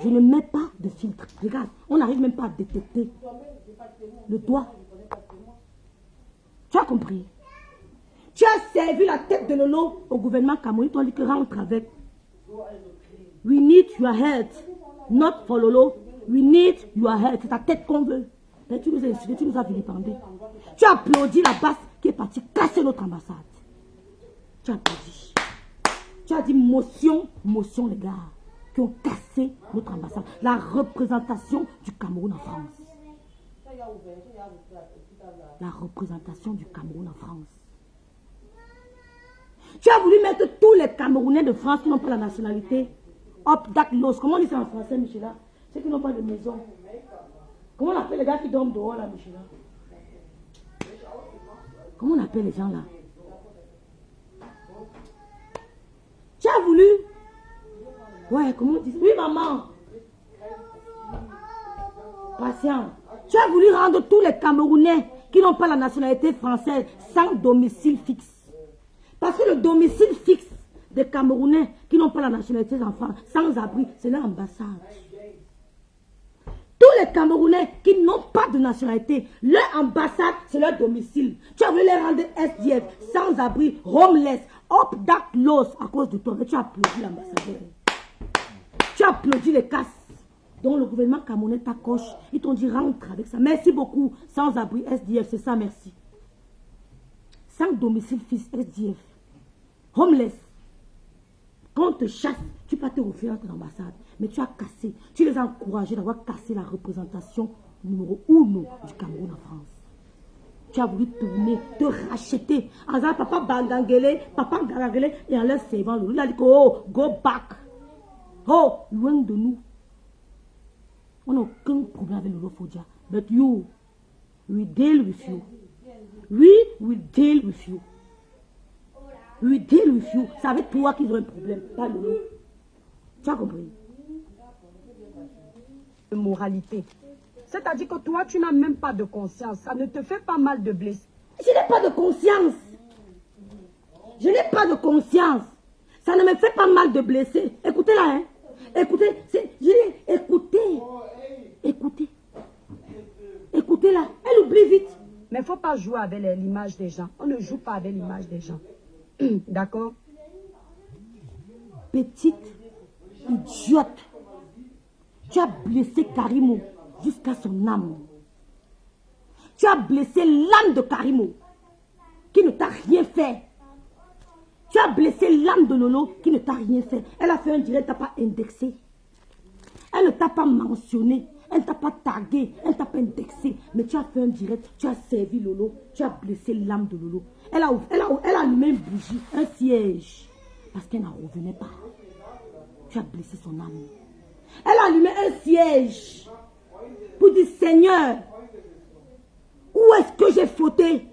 Je ne mets pas de filtre. Regarde, on n'arrive même pas à détecter le doigt. Tu as compris? Tu as servi la tête de Lolo au gouvernement camerounais. Tu as dit que rentre avec. We need your head. Not for Lolo. We need your head. C'est ta tête qu'on veut. Mais tu nous as insultés, tu nous as vilipendés. Tu as applaudi la basse qui est partie casser notre ambassade. Tu as applaudi. Tu as dit motion, motion les gars. Qui ont cassé notre ambassade. La représentation du Cameroun en France. La représentation du Cameroun en France. Tu as voulu mettre tous les Camerounais de France qui n'ont pas la nationalité. Hop, daklos. Comment on dit ça en français, Michela? Ceux qui n'ont pas de maison. Comment on appelle les gars qui dorment dehors là, Michela? Comment on appelle les gens là? Tu as voulu... Ouais, comment on dit? Oui, maman. Patient. Tu as voulu rendre tous les Camerounais qui n'ont pas la nationalité française sans domicile fixe. Parce que le domicile fixe, des Camerounais qui n'ont pas la nationalité des enfants, sans abri, c'est leur ambassade. Tous les Camerounais qui n'ont pas de nationalité, leur ambassade, c'est leur domicile. Tu as voulu les rendre SDF, sans abri, homeless, up that loss à cause de toi. Mais tu as applaudi l'ambassadeur. Tu as applaudi les casses. Donc le gouvernement camerounais t'accroche. Ils t'ont dit rentre avec ça. Merci beaucoup. Sans abri, SDF, c'est ça, merci. Sans domicile fixe, SDF. Homeless. Quand on te chasse, tu peux te refaire à ton ambassade. Mais tu as cassé. Tu les as encouragés d'avoir cassé la représentation numéro 1 du Cameroun en France. Tu as voulu tourner, te racheter. En disant papa Bangangele, papa Garagele, et en leur servant le. Il a dit que, oh, go back. Oh, loin de nous. On n'a aucun problème avec le Lofodia. But you, we deal with you. We will deal with you. We deal with you. C'est avec toi qu'ils ont un problème, pas nous. Tu as compris? Moralité. C'est-à-dire que toi, tu n'as même pas de conscience. Ça ne te fait pas mal de blesser. Je n'ai pas de conscience. Je n'ai pas de conscience. Ça ne me fait pas mal de blesser. Écoutez là, hein. Écoutez, écoutez. Écoutez. Écoutez là. Elle oublie vite. Mais il ne faut pas jouer avec l'image des gens. On ne joue pas avec l'image des gens. D'accord? Petite idiote. Tu as blessé Karimo jusqu'à son âme. Tu as blessé l'âme de Karimo qui ne t'a rien fait. Tu as blessé l'âme de Lolo qui ne t'a rien fait. Elle a fait un direct, elle ne t'a pas indexé. Elle ne t'a pas mentionné. Elle ne t'a pas tagué. Elle ne t'a pas indexé. Mais tu as fait un direct, tu as servi Lolo. Tu as blessé l'âme de Lolo. Elle a allumé une bougie, un siège. Parce qu'elle n'en revenait pas. Tu as blessé son âme. Elle a allumé un siège pour dire Seigneur, où est-ce que j'ai fauté?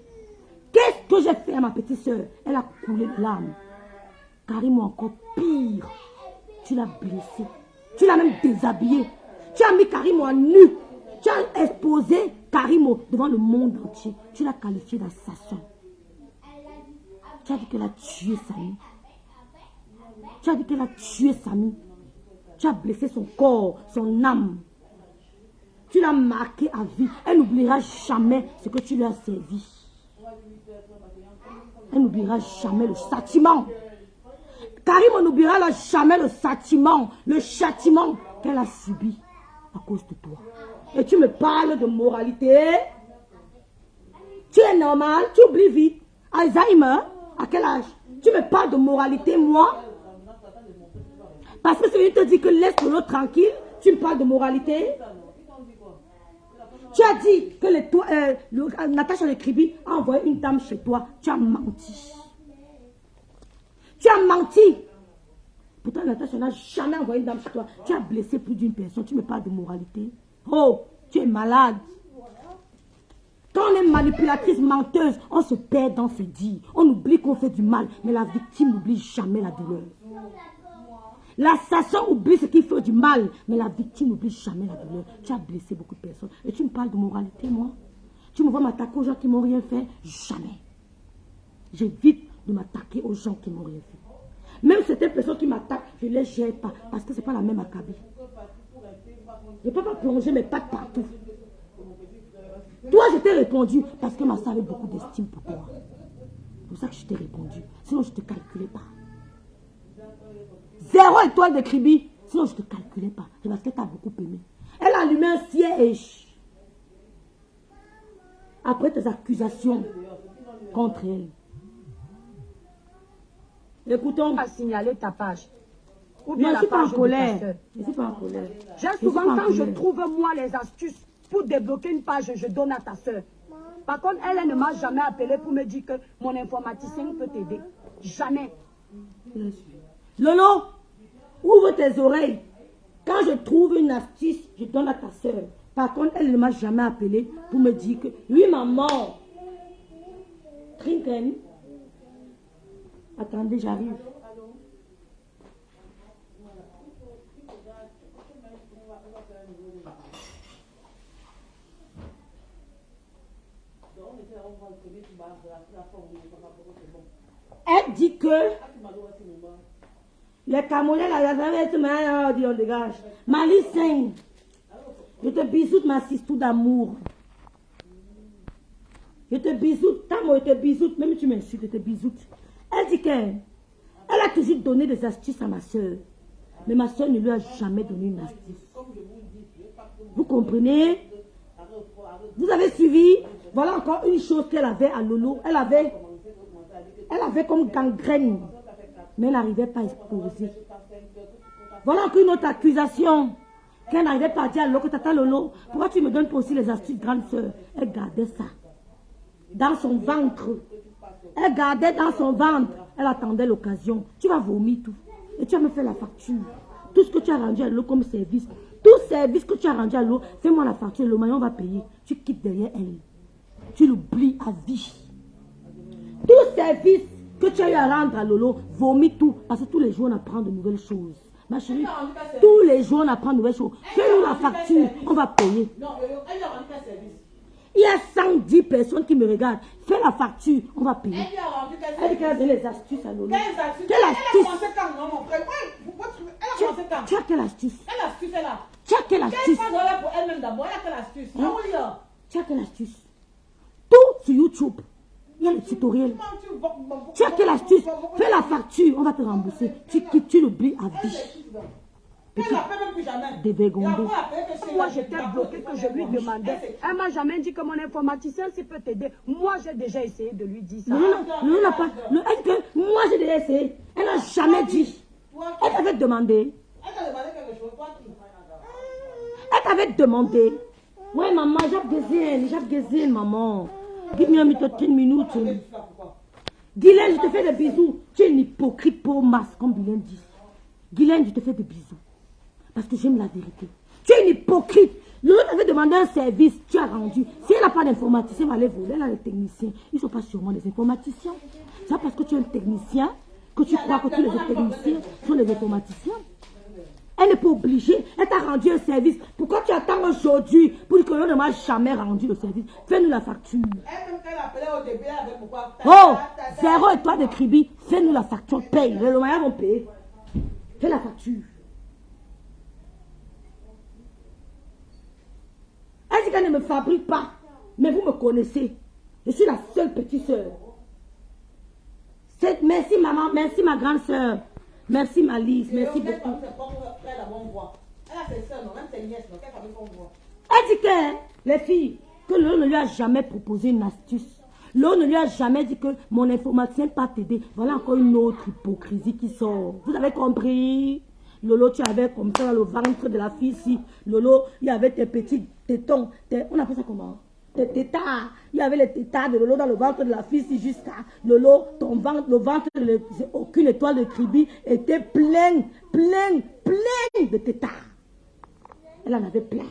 Qu'est-ce que j'ai fait à ma petite soeur? Elle a coulé de larmes. Karimo encore pire. Tu l'as blessé. Tu l'as même déshabillé. Tu as mis Karimo en nu. Tu as exposé Karimo devant le monde entier. Tu l'as qualifié d'assassin. Tu as dit qu'elle a tué Samy. Tu as dit qu'elle a tué Samy. Tu as blessé son corps, son âme. Tu l'as marqué à vie. Elle n'oubliera jamais ce que tu lui as servi. Elle n'oubliera jamais le châtiment. Karimo n'oubliera jamais le châtiment qu'elle a subi à cause de toi. Et tu me parles de moralité. Tu es normal, tu oublies vite. Alzheimer, à quel âge? Tu me parles de moralité, moi? Parce que celui te dit que laisse l'autre tranquille, tu me parles de moralité. Tu as dit que Natacha Le Kribi a envoyé une dame chez toi. Tu as menti. Tu as menti. Pourtant, Natacha n'a jamais envoyé une dame chez toi. Tu as blessé plus d'une personne. Tu me parles de moralité. Oh, tu es malade. Quand on est manipulatrice, menteuse, on se perd dans ses dires. On oublie qu'on fait du mal. Mais la victime n'oublie jamais la douleur. L'assassin oublie ce qu'il fait du mal, mais la victime n'oublie jamais la douleur. Tu as blessé beaucoup de personnes. Et tu me parles de moralité, moi? Tu me vois m'attaquer aux gens qui ne m'ont rien fait? Jamais. J'évite de m'attaquer aux gens qui ne m'ont rien fait. Même certaines personnes qui m'attaquent, je ne les gère pas, parce que ce n'est pas la même acabit. Je ne peux pas plonger mes pattes partout. Toi, je t'ai répondu, parce que ma soeur avait beaucoup d'estime pour toi. C'est pour ça que je t'ai répondu. Sinon, je ne te calculais pas. 0 étoile de Kribi. Sinon, je ne te calculais pas. C'est parce que tu as beaucoup aimé. Elle a allumé un siège. Après tes accusations contre elle. Écoutons. Tu as signalé ta page. Ou Je bien ne la suis pas page en de colère. ta sœur. Je ne suis pas en colère. J'ai souvent, quand je trouve moi les astuces pour débloquer une page, je donne à ta soeur. Par contre, elle ne m'a jamais appelé pour me dire que mon informaticien peut t'aider. Jamais. Lolo, ouvre tes oreilles. Quand je trouve une astuce, je donne à ta soeur. Par contre, elle ne m'a jamais appelé pour me dire que oui, maman. Trinken. Attendez, j'arrive. Elle dit que Les Camerounais, là, on dégage. Mali 5. Je te bisoute, ma sistou d'amour. Je te bisoute, Tamo, je te bisoute. Même tu m'insultes, je te bisoute. Elle dit qu'elle a toujours donné des astuces à ma soeur. Mais ma soeur ne lui a jamais donné une astuce. Vous comprenez? Vous avez suivi? Voilà encore une chose qu'elle avait à Lolo. Elle avait comme gangrène. Mais elle n'arrivait pas à exposer. Voilà encore une autre accusation. Qu'elle n'arrivait pas à dire à Lolo que tata Lolo, pourquoi tu me donnes pas aussi les astuces, grande soeur? Elle gardait ça dans son ventre. Elle gardait dans son ventre. Elle attendait l'occasion. Tu vas vomir tout. Et tu vas me faire la facture. Tout ce que tu as rendu à l'eau comme service. Tout service que tu as rendu à l'eau, fais-moi la facture. Le maillon va payer. Tu quittes derrière elle. Tu l'oublies à vie. Tout service que tu as eu à rendre à Lolo, vomis tout. Parce que tous les jours, on apprend de nouvelles choses. Ma chérie, tous les jours, on apprend de nouvelles choses. Fais-nous la facture. On va payer. Non, elle lui a rendu quel service? Il y a 110 personnes qui me regardent. Fais la facture, on va payer. Elle lui a rendu quel service? Elle dit qu'elle a donné les astuces à Lolo. Quelles astuces? Quelle Elle a astuce? commencé quand, non, mon frère? Elle a commencé quand? Tu as quelle astuce? Quelle astuce elle a? Tu as quelle Quelle astuce? phase elle a pour elle-même d'abord? Elle a quelle astuce? Hein? Ah oui, là. Tu as quelle astuce? Tout sur YouTube. Il y a le tutoriel. Tu as quelle astuce? Fais la facture, on va te rembourser. Tu l'oublies à vie. Elle n'a pas même plus jamais. Dévergondé. Moi, j'étais bloquée que je lui demandais. Elle m'a jamais dit que mon informaticien, s'il peut t'aider. Moi, j'ai déjà essayé de lui dire ça. Non, n'a pas. Non, elle dit que moi, j'ai déjà essayé. Elle n'a jamais dit. Elle t'avait demandé. Elle t'a demandé quelque chose, toi qui. Elle t'avait demandé. Ouais, maman, j'ai gesine, maman. Give me a minute, 10 minutes. Guylaine, je te fais des bisous. Tu es une hypocrite pour masse, comme Guylaine dit. Guylaine, je te fais des bisous. Parce que j'aime la vérité. Tu es une hypocrite. L'autre avait demandé un service, tu as rendu. Si elle n'a pas d'informaticien, elle va aller voler. Elle a des techniciens. Ils ne sont pas sûrement des informaticiens. C'est parce que tu es un technicien que tu crois que tous les techniciens sont des informaticiens. Elle n'est pas obligée. Elle t'a rendu un service. Pourquoi tu attends aujourd'hui pour dire que l'on ne m'a jamais rendu le service? Fais-nous la facture. Elle appelait au début, elle avait pourquoi. Oh, 0 étoile de Kribi. Fais-nous la facture. Paye. Les loyers vont payer. Fais la facture. Elle dit qu'elle ne me fabrique pas. Mais vous me connaissez. Je suis la seule petite soeur. Merci maman. Merci ma grande soeur. Merci ma Lise. Merci beaucoup. Elle dit que les filles, que l'on ne lui a jamais proposé une astuce. L'on ne lui a jamais dit que mon informaticien ne peut pas t'aider. Voilà encore une autre hypocrisie qui sort. Vous avez compris? Lolo, tu avais comme ça le ventre de la fille ici. Lolo, il y avait tes petits tétons. On appelle ça comment? Tes tétards. Il y avait les tétards de Lolo dans le ventre de la fille ici jusqu'à Lolo. Ton ventre, le ventre de aucune étoile de Kribi était plein de tétards. Elle en avait plein.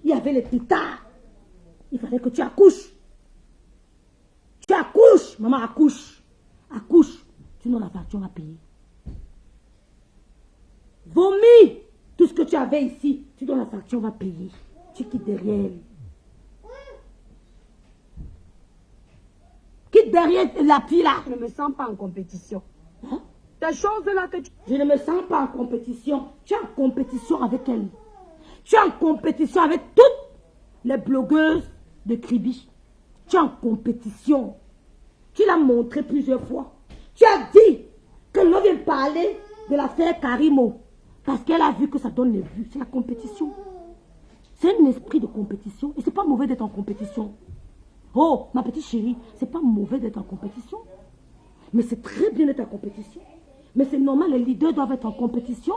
Il y avait les tétards. Il fallait que tu accouches. Tu accouches. Maman accouche. Accouche. Sinon la facture va payer. Vomis. Tout ce que tu avais ici. Tu donnes la facture, on va payer. Tu quittes derrière. Quitte derrière la fille là. Je ne me sens pas en compétition. Hein? Des choses là que tu... Je ne me sens pas en compétition. Tu es en compétition avec elle. Tu es en compétition avec toutes les blogueuses de Kribi. Tu es en compétition. Tu l'as montré plusieurs fois. Tu as dit que l'on vient parler de l'affaire Karimo. Parce qu'elle a vu que ça donne les vues. C'est la compétition. C'est un esprit de compétition. Et c'est pas mauvais d'être en compétition. Oh, ma petite chérie, c'est pas mauvais d'être en compétition. Mais c'est très bien d'être en compétition. Mais c'est normal, les leaders doivent être en compétition.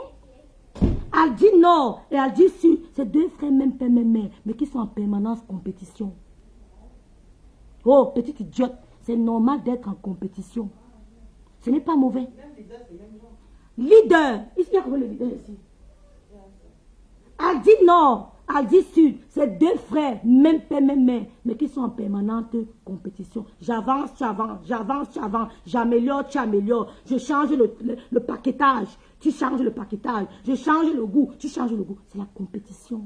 Aldi Nord et Aldi Sud, c'est deux frères même père, même mère, mais qui sont en permanence compétition. Oh, petite idiote, c'est normal d'être en compétition. Ce n'est pas mauvais. Leader, ici, il y a combien de leaders ici? Aldi Nord, Aldi Sud, c'est deux frères, même père, même mère, mais qui sont en permanente compétition. J'avance, tu avances, j'avance, tu avances, j'améliore, tu améliores, je change le paquetage, tu changes le paquetage, je change le goût, tu changes le goût. C'est la compétition.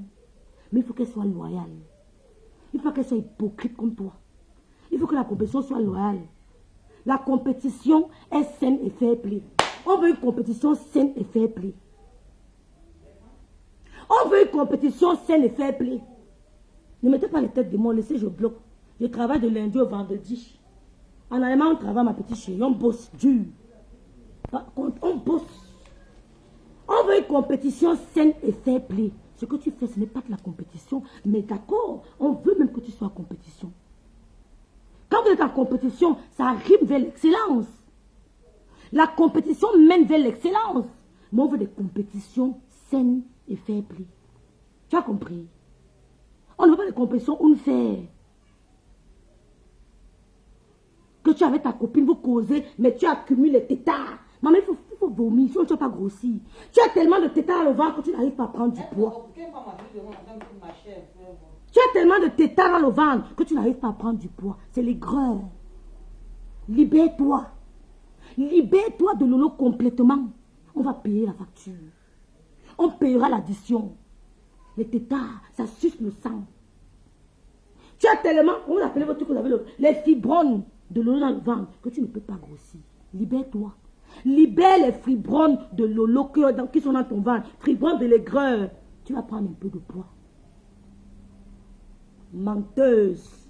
Mais il faut qu'elle soit loyale. Il faut qu'elle soit hypocrite comme toi. Il faut que la compétition soit loyale. La compétition est saine et fair play. On veut une compétition saine et fair play. On veut une compétition saine et fair play. Ne mettez pas les têtes de moi, laissez, je bloque. Je travaille de lundi au vendredi. En Allemagne, on travaille, ma petite chérie. On bosse dur. On bosse. On veut une compétition saine et fair play. Ce que tu fais, ce n'est pas de la compétition. Mais d'accord, on veut même que tu sois en compétition. Quand vous êtes en compétition, ça arrive vers l'excellence. La compétition mène vers l'excellence. Mais on veut des compétitions saines et fair play. Tu as compris? On ne veut pas des compétitions unfair. Que tu es avec ta copine, vous causez, mais tu accumules les tétards. Maman, il faut vomir, sinon tu n'as pas grossi. Tu as tellement de tétards dans le ventre que tu n'arrives pas à prendre du poids. Tu as tellement de tétards dans le ventre que tu n'arrives pas à prendre du poids. C'est l'aigreur. Libère-toi. Libère-toi de Lolo complètement. On va payer la facture. On payera l'addition. Les tétards, ça suce le sang. Tu as tellement, comment vous appelez votre truc que vous avez les fibrones de Lolo dans le ventre que tu ne peux pas grossir. Libère-toi. Libère les fibrones de Lolo qui sont dans ton ventre. Fibrones de l'aigreur. Tu vas prendre un peu de poids. Menteuse.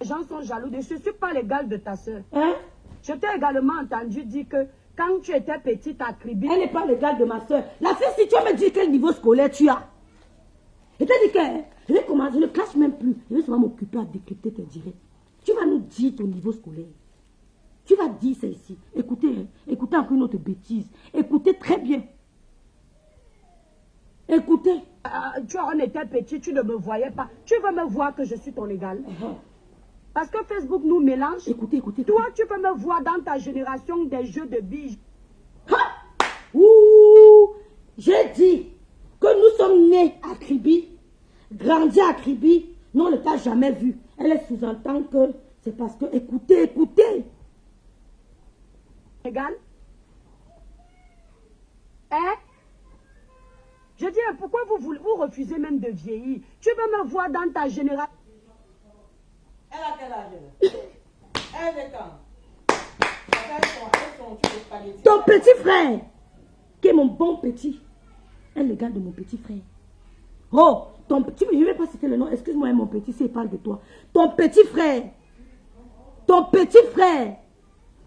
Les gens sont jaloux. Je ne suis pas l'égale de ta soeur. Hein? Je t'ai également entendu dire que quand tu étais petite à Kribi... Elle n'est pas l'égale de ma soeur. La fille, si tu vas me dire quel niveau scolaire tu as. Et tu as dit que je vais commencer, je ne classe même plus. Je vais seulement m'occuper à décrypter tes directs. Tu vas nous dire ton niveau scolaire. Tu vas dire ça ici. Écoutez, hein, écoutez encore une autre bêtise. Écoutez très bien. Écoutez. Tu en étais petit, tu ne me voyais pas. Tu veux me voir que je suis ton égal. Parce que Facebook nous mélange. Écoutez, écoutez. Toi, tu peux me voir dans ta génération des jeux de billes. Ouh! J'ai dit que nous sommes nés à Kribi, grandis à Kribi. Non, on ne t'a jamais vu. Elle sous-entend que c'est parce que... Écoutez, écoutez. Égal? Hein? Je dis, pourquoi vous refusez même de vieillir? Tu veux me voir dans ta génération? Elle a quel âge? Elle est quand? Ton petit frère, qui est mon bon petit, est l'égal de mon petit frère. Oh, ton petit, je ne vais pas citer le nom, excuse-moi mon petit, s'il parle de toi. Ton petit frère,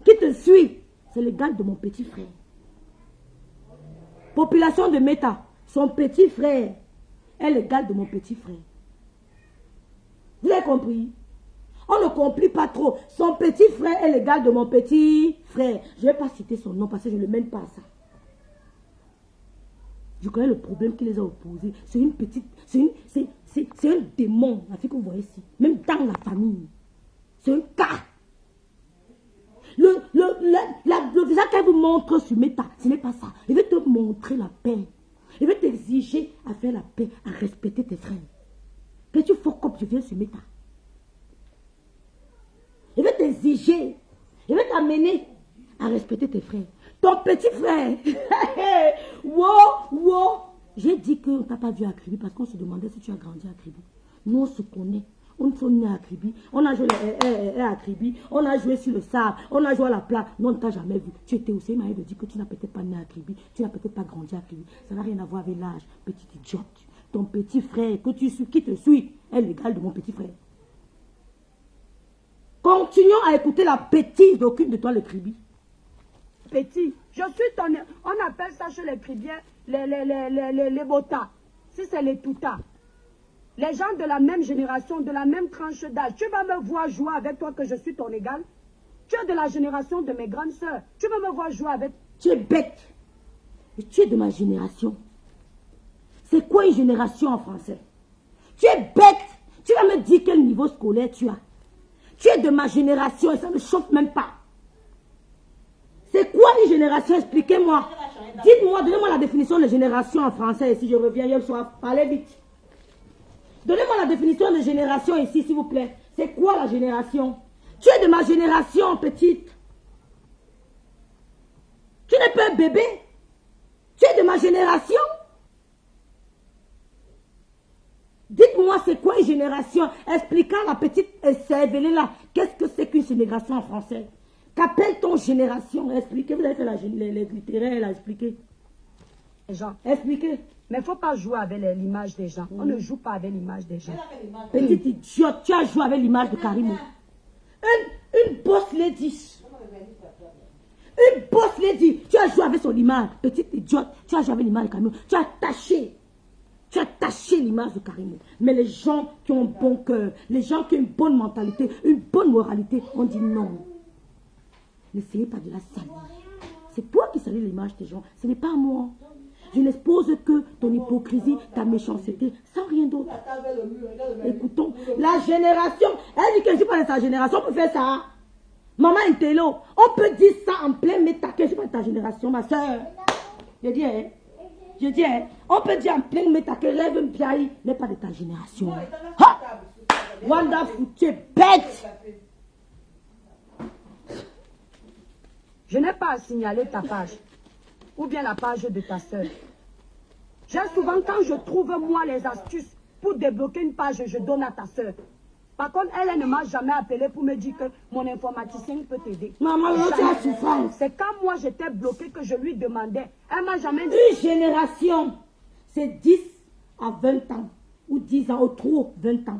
qui te suit, c'est l'égal de mon petit frère. Population de Meta, son petit frère est l'égal de mon petit frère. Vous avez compris? On ne complique pas trop. Son petit frère est l'égal de mon petit frère. Je ne vais pas citer son nom parce que je ne le mène pas à ça. Je connais le problème qui les a opposés. C'est une petite... C'est un démon, la fille que vous voyez ici. Même dans la famille. C'est un cas. Le visage qu'elle vous montre sur Meta, ce n'est pas ça. Il veut te montrer la paix. Il veut t'exiger à faire la paix, à respecter tes frères. Que tu fais comme je viens sur Meta. Il veut t'exiger. Il veut t'amener à respecter tes frères. Ton petit frère. Wow. J'ai dit qu'on ne t'a pas vu à Kribi parce qu'on se demandait si tu as grandi à Kribi. Nous, on se connaît. On est nés à Kribi. On a joué à Kribi. On a joué sur le sable. On a joué à la plage. Non, on ne t'a jamais vu. Tu étais aussi marié de dire que tu n'as peut-être pas né à Kribi. Tu n'as peut-être pas grandi à Kribi. Ça n'a rien à voir avec l'âge. Petite idiote. Ton petit frère que tu suis, qui te suit, est l'égal de mon petit frère. Continuons à écouter la bêtise d'aucune de toi, le Kribi. Petit, je suis ton... On appelle ça chez les Kribiens les botas. Si c'est les toutas. Les gens de la même génération, de la même tranche d'âge. Tu vas me voir jouer avec toi que je suis ton égal. Tu es de la génération de mes grandes sœurs. Tu vas me voir jouer avec... Tu es bête. Et tu es de ma génération. C'est quoi une génération en français? Tu es bête. Tu vas me dire quel niveau scolaire tu as. Tu es de ma génération et ça ne me chauffe même pas. C'est quoi une génération? Expliquez-moi. Dites-moi, donnez-moi la définition de génération en français. Et si je reviens hier soir, parlez vite. Donnez-moi la définition de génération ici, s'il vous plaît. C'est quoi la génération? Tu es de ma génération, petite. Tu n'es pas un bébé. Tu es de ma génération. Dites-moi, c'est quoi une génération? Expliquant la petite cervelée là. Qu'est-ce que c'est qu'une génération en français? Qu'appelle ton génération? Expliquez, vous avez fait les littéraires, là, expliquez. Les gens. Expliquez. Mais il ne faut pas jouer avec l'image des gens. On ne joue pas avec l'image des gens. Petite idiote, tu as joué avec l'image de Karim. Une boss lady. Une boss lady. Tu as joué avec son image. Petite idiote, tu as joué avec l'image de Karim. Tu as taché l'image de Karim. Mais les gens qui ont un bon cœur, les gens qui ont une bonne mentalité, une bonne moralité, on dit non. N'essayez pas de la salir. C'est toi qui salis l'image des gens. Ce n'est pas moi. Je n'expose que ton hypocrisie, ta méchanceté, sans rien d'autre. Écoutons, la génération, elle dit que je ne suis pas de sa génération, on peut faire ça. Maman Intello, on peut dire ça en plein méta, que je ne suis pas de ta génération, ma soeur. Je dis, on peut dire en plein méta que Rêve Mpiaï n'est pas de ta génération. Ha! Wonderful, tu es bête. Je n'ai pas à signaler ta page. Ou bien la page de ta soeur. J'ai souvent, quand je trouve moi les astuces pour débloquer une page, je donne à ta soeur. Par contre, elle ne m'a jamais appelé pour me dire que mon informaticien peut t'aider. Maman, tu as souffrance. C'est quand moi j'étais bloqué que je lui demandais. Elle m'a jamais dit. Une génération, c'est 10 à 20 ans. Ou 10 ans, au trop 20 ans.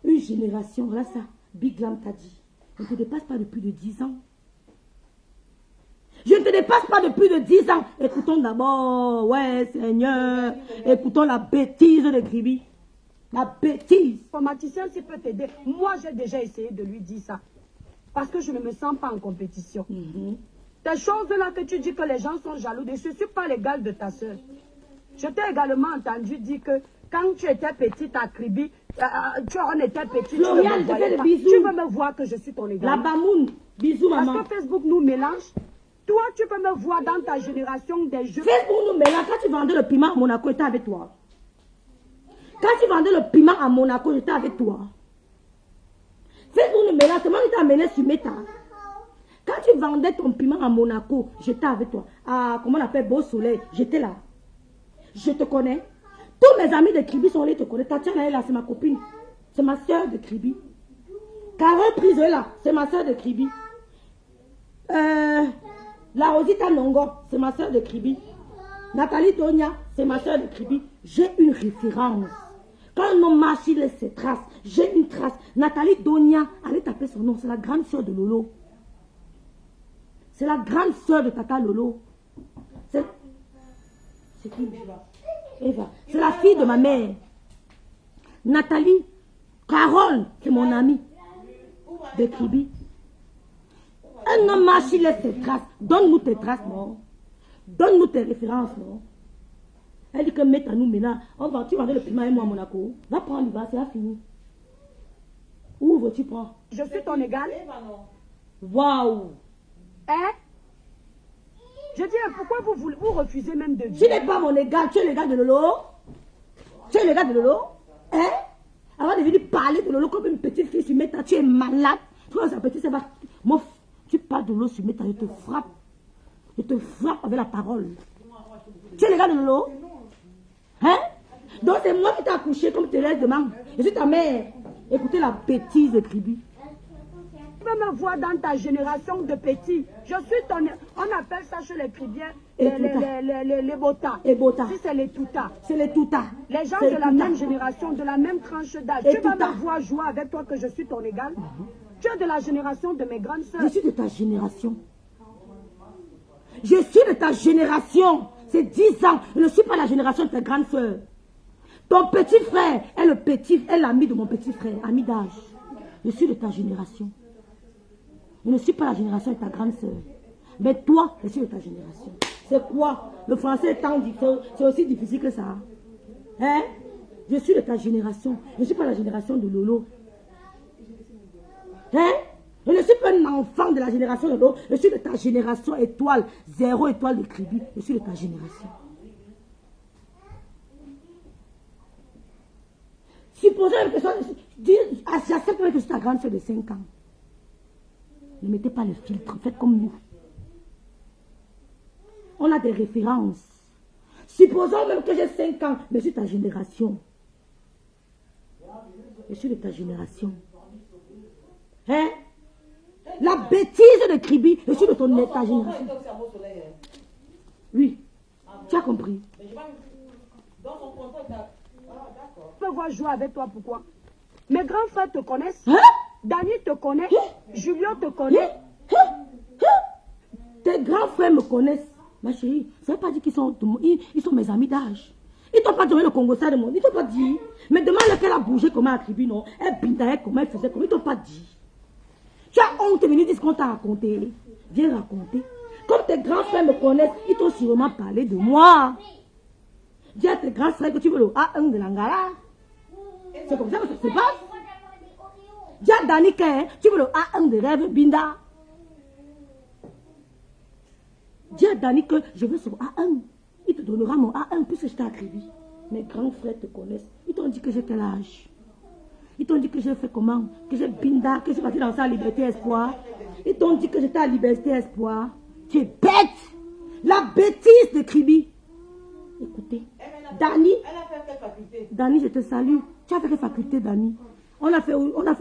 Une génération, voilà ça. Big Lam t'a dit. Ne te dépasse pas de plus de 10 ans. Je ne te dépasse pas de plus de 10 ans. Écoutons d'abord, ouais Seigneur, écoutons la bêtise de Gribi. La bêtise. Informaticien, s'il peut t'aider. Moi, j'ai déjà essayé de lui dire ça. Parce que je ne me sens pas en compétition. Ces choses-là que tu dis que les gens sont jaloux, je ne suis pas l'égal de ta soeur. Je t'ai également entendu dire que quand tu étais petite à Kribi, on était petit, Florian, je fais des bisous. Tu veux me voir que je suis ton égal. La Bamoun, bisous maman. Parce que Facebook nous mélange. Toi, tu peux me voir dans ta génération des jeux. Facebook nous mélange. Quand tu vendais le piment à Monaco, j'étais avec toi. Quand tu vendais le piment à Monaco, j'étais avec toi. Facebook nous mélange. C'est moi qui t'ai amené sur Meta. Quand tu vendais ton piment à Monaco, j'étais avec toi. À, comment on appelle, Beau Soleil, j'étais là. Je te connais. Tous mes amis de Kribi sont là, ils te connaissent. Tatiana est là, c'est ma copine. C'est ma soeur de Kribi. Carole Prise est là, c'est ma soeur de Kribi. La Rosita Nongo, c'est ma soeur de Kribi. Nathalie Donia, c'est ma soeur de Kribi. J'ai une référence. Quand un homme marche, il laisse ses traces. J'ai une trace. Nathalie Donia, allez taper son nom, c'est la grande soeur de Lolo. C'est la grande soeur de Tata Lolo. C'est qui? Eva. C'est la fille de ma mère. Nathalie, Carole, c'est mon amie de Kribi. Un homme marche, il laisse ses traces. Donne-nous tes traces, non? Donne-nous tes références, non? Elle dit que mets à nous maintenant. Tu vas le piment et moi à Monaco. Va prendre, va, c'est fini. Où veux-tu prendre? Je suis ton égal. Waouh! Hein? Je dis, pourquoi vous refusez même de Tu n'es pas mon égal, tu es l'égal de Lolo. Tu es l'égal de Lolo. Hein? Avant de venir parler de Lolo comme une petite fille sur Meta, tu es malade. Tu vois, sa petite, ça va. Tu parles de Lolo sur Meta, je te frappe. Je te frappe avec la parole. Tu es l'égal de Lolo. Hein? Donc c'est moi qui t'ai accouché comme Thérèse de Mang. Je suis ta mère. Écoutez la bêtise de Kribi. Tu peux me voir dans ta génération de petits. Je suis ton... On appelle ça chez les Kribiens les botas. Et botas. Si c'est les toutas. C'est les toutas. Les gens de la même génération, de la même tranche d'âge. Tu vas me voir jouer avec toi que je suis ton égal. Tu es de la génération de mes grandes sœurs. Je suis de ta génération. Je suis de ta génération. C'est 10 ans. Je ne suis pas la génération de tes grandes sœurs. Ton petit frère est l'ami de mon petit frère, ami d'âge. Je suis de ta génération. Je ne suis pas la génération de ta grande sœur. Mais toi, je suis de ta génération. C'est quoi? Le français est tant difficile. C'est aussi difficile que ça. Hein? Je suis de ta génération. Je ne suis pas la génération de Lolo. Hein? Je ne suis pas un enfant de la génération de Lolo. Je suis de ta génération étoile. 0 étoile de Kribi. Je suis de ta génération. Supposez que j'accepte que c'est ta grande soeur de 5 ans. Ne mettez pas le filtre, faites comme nous. On a des références. Supposons même que j'ai 5 ans, mais je suis ta génération. Je suis de ta génération. Hein? La bêtise de Kribi, je suis de ton état génération. Oui. Tu as compris? Dans son contrat, d'accord. Je peux voir jouer avec toi, pourquoi? Mes grands frères te connaissent. Hein? Dani te connaît. Julien te connaît. Tes grands frères me connaissent. Ma chérie, ça ne veut pas dire qu'ils sont mes amis d'âge. Ils t'ont pas donné le Congo ça de monde. Ils t'ont pas dit. Mais demande qu'elle a bougé comment à Kribi, non? Elle bindait comment elle faisait comment. Ils t'ont pas dit. Tu as honte de venir dire ce qu'on t'a raconté. Viens raconter. Comme tes grands frères me connaissent, ils t'ont sûrement parlé de moi. Dis à tes grands frères que tu veux le A1 de l'Angara. C'est comme ça que ça se passe. Dis à Danica, tu veux le A1 de Rêve Binda. Dis à Dani que je veux son A1. Il te donnera mon A1 puisque je t'ai écrit. Mes grands frères te connaissent. Ils t'ont dit que j'ai quel âge? Ils t'ont dit que j'ai fait comment? Que j'ai Binda, que j'ai parti dans sa Liberté Espoir. Ils t'ont dit que j'étais à Liberté Espoir. Tu es bête! La bêtise de Kribi. Écoutez, Dani, Dani, je te salue. Tu as fait quelle faculté, Dani? On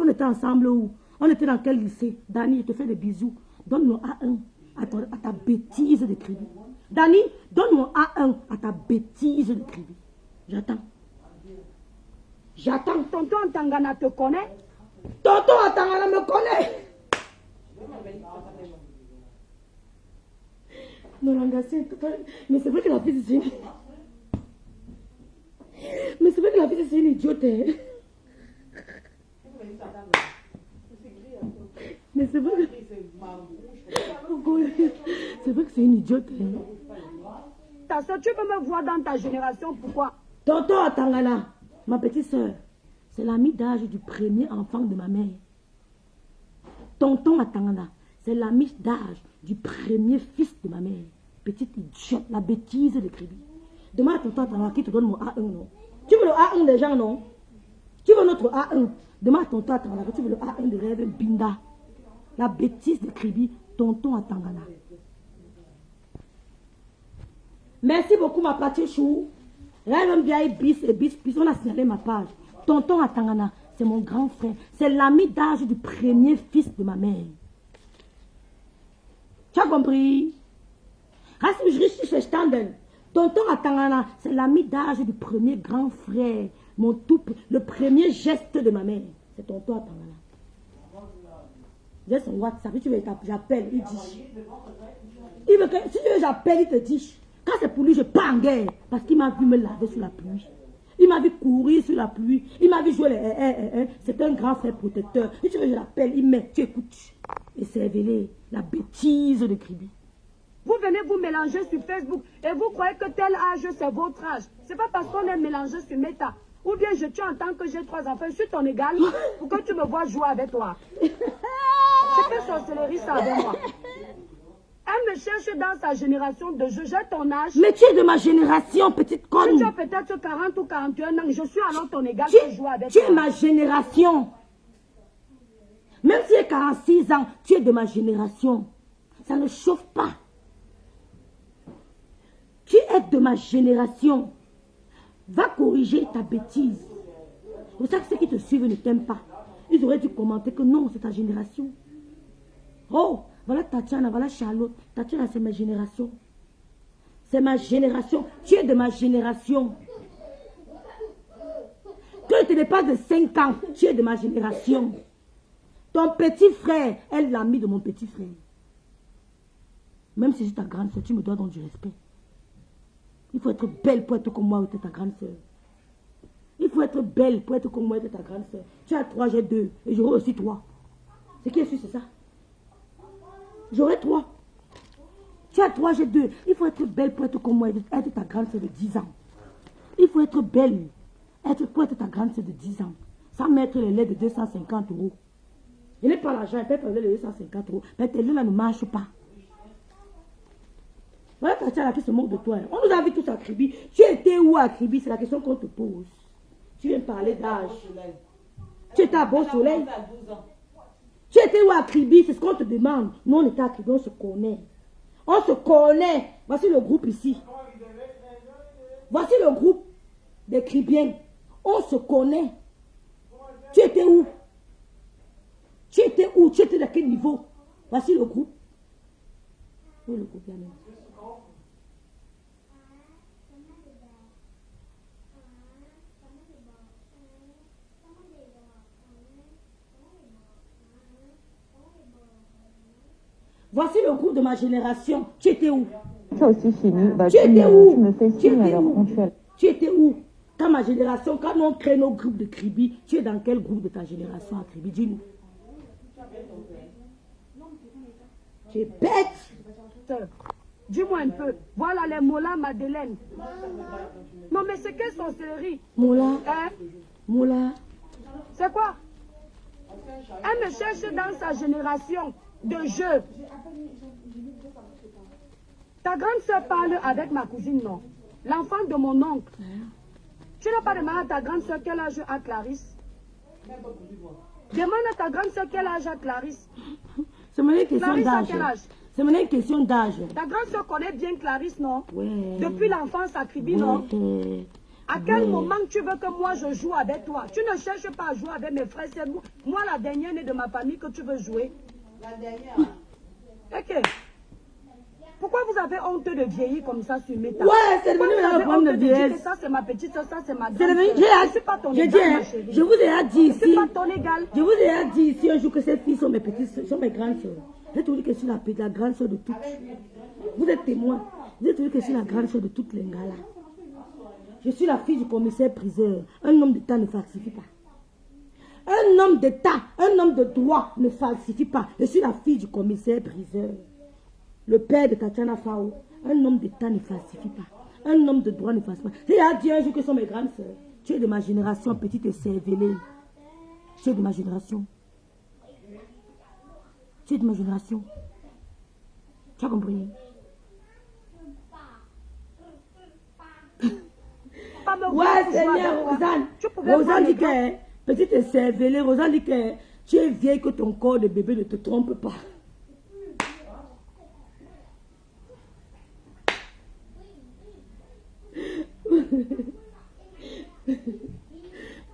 était ensemble où? On était dans quel lycée? Dani, je te fais des bisous. Donne mon A1 à ta bêtise de Kribi. Dani, donne mon A1 à ta bêtise de Kribi. J'attends. J'attends. Tonton Tangana te connaît. Tonton Tangana me connaît. Non, mais c'est vrai que la fille c'est une... Mais c'est vrai que la fille c'est une idiote. Mais c'est vrai que... C'est vrai que c'est une idiote. Ta soeur, tu peux me voir dans ta génération, pourquoi? Tonton Tangana, ma petite soeur, c'est l'ami d'âge du premier enfant de ma mère. Tonton Tangana, c'est l'ami d'âge du premier fils de ma mère. Petite idiote, la bêtise de Kribi. Demande à tonton Tangana qui te donne mon A1, non? Tu veux le A1 des gens, non? Tu veux notre A1? Demande à tonton Tangana que tu veux le A1 de Rêve Binda. La bêtise de Kribi, tonton Tangana. Merci beaucoup, ma petite chou. Rêve bien bis et bis, on a signalé ma page. Tonton Tangana, c'est mon grand frère. C'est l'ami d'âge du premier fils de ma mère. Tu as compris? Tonton Tangana, c'est l'ami d'âge du premier grand frère. Le premier geste de ma mère. C'est tonton Tangana. J'ai son WhatsApp, si tu veux, j'appelle, il dit. Si tu veux, j'appelle, il te dit. Quand c'est pour lui, je pars en guerre. Parce qu'il m'a vu me laver sous la pluie. Il m'a vu courir sur la pluie. Il m'a vu jouer les... C'est un grand frère protecteur. Si tu veux, je l'appelle, il met, tu écoutes. Et c'est révélé la bêtise de Kribi. Vous venez vous mélanger sur Facebook et vous croyez que tel âge, c'est votre âge. C'est pas parce qu'on est mélangé sur Meta. Ou bien je tue en tant que j'ai 3 enfants, je suis ton égal pour que tu me vois jouer avec toi. C'est que sorcellerie ça avec moi. Elle me cherche dans sa génération de jeu. J'ai ton âge. Mais tu es de ma génération, petite conne. Si tu as peut-être 40 ou 41 ans, je suis alors ton égal pour jouer avec toi. toi. Tu es ma génération. Même si tu as 46 ans, tu es de ma génération. Ça ne chauffe pas. Tu es de ma génération. Va corriger ta bêtise. Vous savez que ceux qui te suivent ne t'aiment pas. Ils auraient dû commenter que non, c'est ta génération. Oh, voilà Tatiana, voilà Charlotte. Tatiana, c'est ma génération. C'est ma génération. Tu es de ma génération. Que tu n'es pas de 5 ans, tu es de ma génération. Ton petit frère est l'ami de mon petit frère. Même si c'est ta grande soeur, tu me dois donc du respect. Il faut être belle pour être comme moi ou ta grande soeur. Il faut être belle pour être comme moi et ta grande soeur. Tu as 3, j'ai 2. Et j'aurai aussi 3. C'est qui est sûr, c'est ça? J'aurai 3. Tu as 3, j'ai 2. Il faut être belle pour être comme moi et être ta grande soeur de 10 ans. Il faut être belle pour être ta grande soeur de 10 ans. Sans mettre les laits de 250 €. Je n'ai pas l'argent, peut-être les 250 €. Mais tes laits là ne marchent pas. Voilà Tatiana qui se moque de toi. On nous a vu tous à Kribi. Tu étais où à Kribi? C'est la question qu'on te pose. Tu viens parler d'âge. Tu étais à Bon Soleil. Tu étais où à Kribi? C'est ce qu'on te demande. Nous, on était à Kribi, on se connaît. On se connaît. Voici le groupe ici. Voici le groupe des Kribiens. On se connaît. Tu étais où? Tu étais où? Tu étais à quel niveau? Voici le groupe. Oui, le groupe là-même. Voici le groupe de ma génération. Tu étais où? C'est aussi fini. Bah, Tu étais où? tu me fais Tu signe étais alors où? ponctuel. Tu étais où? Quand ma génération, quand on crée nos groupes de Kribi, tu es dans quel groupe de ta génération à Kribi? Dis-nous. Tu es bête. Dis-moi un peu. Voilà les mots-là, Madeleine. Non, mais c'est quelle sorcellerie? Moula, Hein? Moula. C'est quoi? Elle me cherche dans sa génération de jeu. Ta grande soeur parle avec ma cousine, non? L'enfant de mon oncle. Tu n'as pas demandé à ta grande soeur quel âge a Clarisse? Demande à ta grande soeur quel âge a Clarisse. C'est mon question Clarisse a d'âge. quel âge? C'est mon question d'âge. Ta grande soeur connaît bien Clarisse, non? Ouais. Depuis l'enfance à Kribi, non? Ouais. À quel Ouais. moment tu veux que moi je joue avec toi? Tu ne cherches pas à jouer avec mes frères, c'est moi la dernière née de ma famille que tu veux jouer. La dernière. Ok. Pourquoi vous avez honte de vieillir comme ça sur mes tables? Ouais, c'est devenu un problème de vieillesse. Ça c'est ma petite soeur, ça c'est ma grande C'est devenu. soeur. Je ne suis pas ton J'ai égal, dit, ma hein, chérie. je vous ai dit Je ne suis ici. pas ton égal. Je vous ai dit ici un jour que ces filles sont mes petites soeurs, sont mes grandes soeurs. J'ai toujours dit que je suis la grande soeur de toutes. Vous êtes témoins. Vous êtes toujours dit que je suis la grande soeur de toutes les gars là. Je suis la fille du commissaire priseur. Un homme d'État ne falsifie pas. Un homme d'État, un homme de droit ne falsifie pas. Je suis la fille du commissaire priseur. Le père de Tatiana Fao. Un homme d'État ne falsifie pas. Un homme de droit ne falsifie pas. J'ai dit un jour que ce sont mes grandes soeurs. Tu es de ma génération, petite et cervelée. Tu es de ma génération. Tu es de ma génération. Tu as compris? Pas me Ouais, voir pour jouer Seigneur, avec toi. Rosanne. Tu pouvais Rosanne prendre dit les gars. que, petite et cervelée, Rosanne dit que tu es vieille, que ton corps de bébé ne te trompe pas.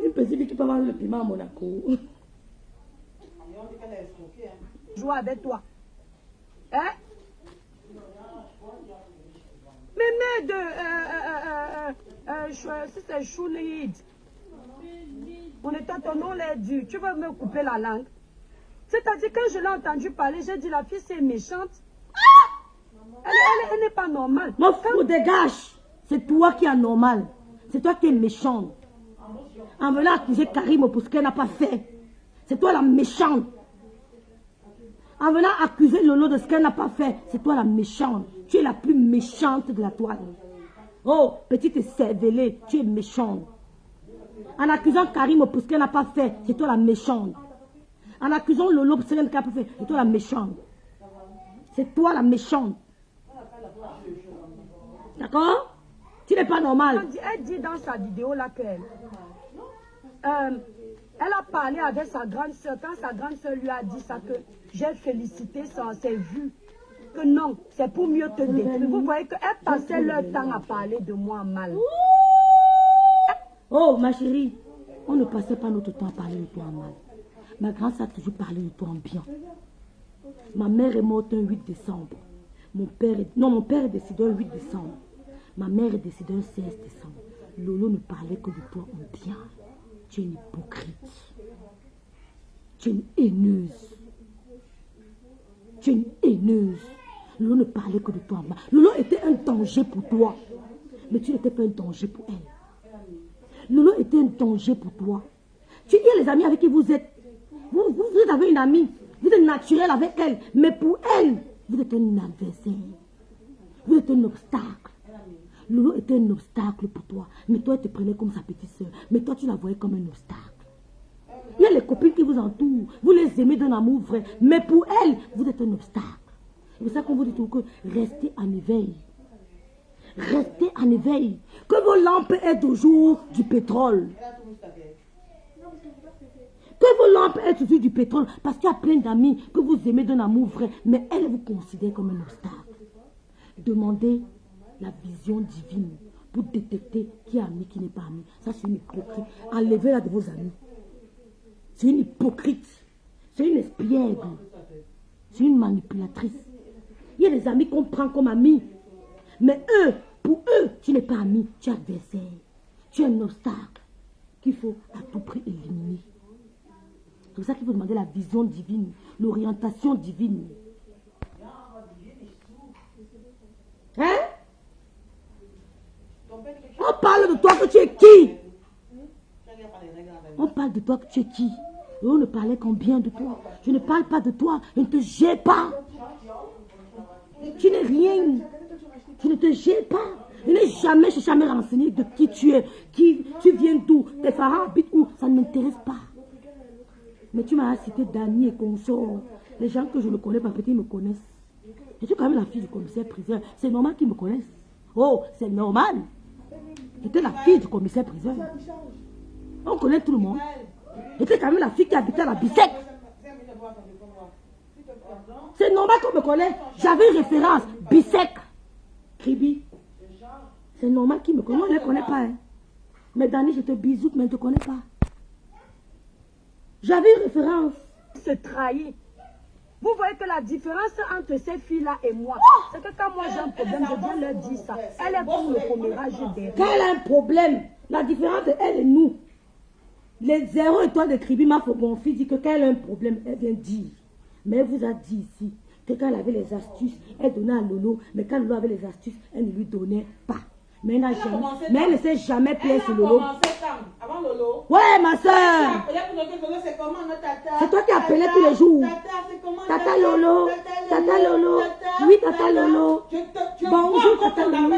Une petite fille qui peut vendre le piment à Monaco. Et on dit qu'elle est escroquée. Hein. Jouer avec toi. Hein? Mais si c'est Chounid. On était ton nom l'air dur. Tu veux me couper la langue? C'est-à-dire quand je l'ai entendu parler, j'ai dit la fille c'est méchante. Elle n'est pas normale. Mon frère, dégage. C'est toi qui es anormal. C'est toi qui es méchante. En venant accuser Karim pour ce qu'elle n'a pas fait. C'est toi la méchante. En venant accuser Lolo de ce qu'elle n'a pas fait. C'est toi la méchante. Tu es la plus méchante de la toile. Oh, petite cervelée, tu es méchante. En accusant Karim pour ce qu'elle n'a pas fait. C'est toi la méchante. En accusant Lolo pour ce qu'elle n'a pas fait. C'est toi la méchante. C'est toi la méchante. D'accord? Tu n'es pas normal. Elle dit dans sa vidéo là qu'elle elle a parlé avec sa grande soeur. Quand sa grande soeur lui a dit ça, que j'ai félicité sans ses vues, que non, c'est pour mieux te détruire. Vous voyez qu'elle passait leur temps à parler de moi mal. Oh, ma chérie, on ne passait pas notre temps à parler de toi en mal. Ma grande sœur a toujours parlé de toi en bien. Ma mère est morte un 8 décembre. Mon père est décédé un 8 décembre. Ma mère est décédée un 16 décembre. Lolo ne parlait que de toi en bien. Tu es une hypocrite. Tu es une haineuse. Tu es une haineuse. Lolo ne parlait que de toi en mal. Lolo était un danger pour toi. Mais tu n'étais pas un danger pour elle. Lolo était un danger pour toi. Il y a les amis avec qui vous êtes. Vous avez une amie. Vous êtes naturel avec elle. Mais pour elle, vous êtes un adversaire. Vous êtes un obstacle. Lolo était un obstacle pour toi. Mais toi, tu te prenais comme sa petite soeur. Mais toi, tu la voyais comme un obstacle. Il y a les copines qui vous entourent. Vous les aimez d'un amour vrai. Mais pour elle, vous êtes un obstacle. C'est pour ça qu'on vous dit toujours que restez en éveil. Restez en éveil. Que vos lampes aient toujours du pétrole. Que vos lampes aient toujours du pétrole. Parce qu'il y a plein d'amis que vous aimez d'un amour vrai. Mais elle vous considère comme un obstacle. Demandez la vision divine pour détecter qui est ami, qui n'est pas ami. Ça, c'est une hypocrite. Enlevez-la de vos amis. C'est une hypocrite. C'est une espiègle. C'est une manipulatrice. Il y a des amis qu'on prend comme amis. Mais eux, pour eux, tu n'es pas ami, tu es adversaire. Tu es un obstacle qu'il faut à tout prix éliminer. C'est pour ça qu'il faut demander la vision divine, l'orientation divine. Hein? On parle de toi que tu es qui? On parle de toi que tu es qui? Et on ne parlait qu'en bien de toi. Je ne parle pas de toi. Je ne te jette pas. Tu n'es rien. Tu ne te jette pas. Je n'ai jamais renseigné de qui tu es. Qui, tu viens d'où? Tes parents habitent où? Ça ne m'intéresse pas. Mais tu m'as cité Dani et consorts. Les gens que je ne connais pas, peut-être ils me connaissent. Je suis quand même la fille du commissaire-priseur. C'est normal qu'ils me connaissent. Oh, c'est normal. J'étais la fille du commissaire-priseur. On connaît tout le monde. J'étais quand même la fille qui habitait à la Bissec. C'est normal qu'on me connaisse. J'avais une référence. Bissec. Kribi. C'est normal qu'ils me connaissent. Moi, je ne les connais pas. Hein. Mais Dani, je te bisous, mais je ne te connais pas. J'avais une référence. Se trahit. Vous voyez que la différence entre ces filles-là et moi, c'est que quand moi j'ai un problème, je viens leur dire ça. Elle est comme le commérage derrière. Quand elle a un problème, la différence de elle et nous, les 0 étoiles de Kribi m'a fait gonfler, dit que quand elle a un problème, elle vient dire. Mais elle vous a dit ici que quand elle avait les astuces, elle donnait à Lolo, mais quand Lolo avait les astuces, elle ne lui donnait pas. Mais elle ne s'est jamais plaire sur Lolo. Avant Lolo. Ouais, ma soeur. C'est toi qui appelais tous les jours. Tata Lolo. Tata Lolo. Oui, Tata Lolo. Bonjour, Tata Lolo.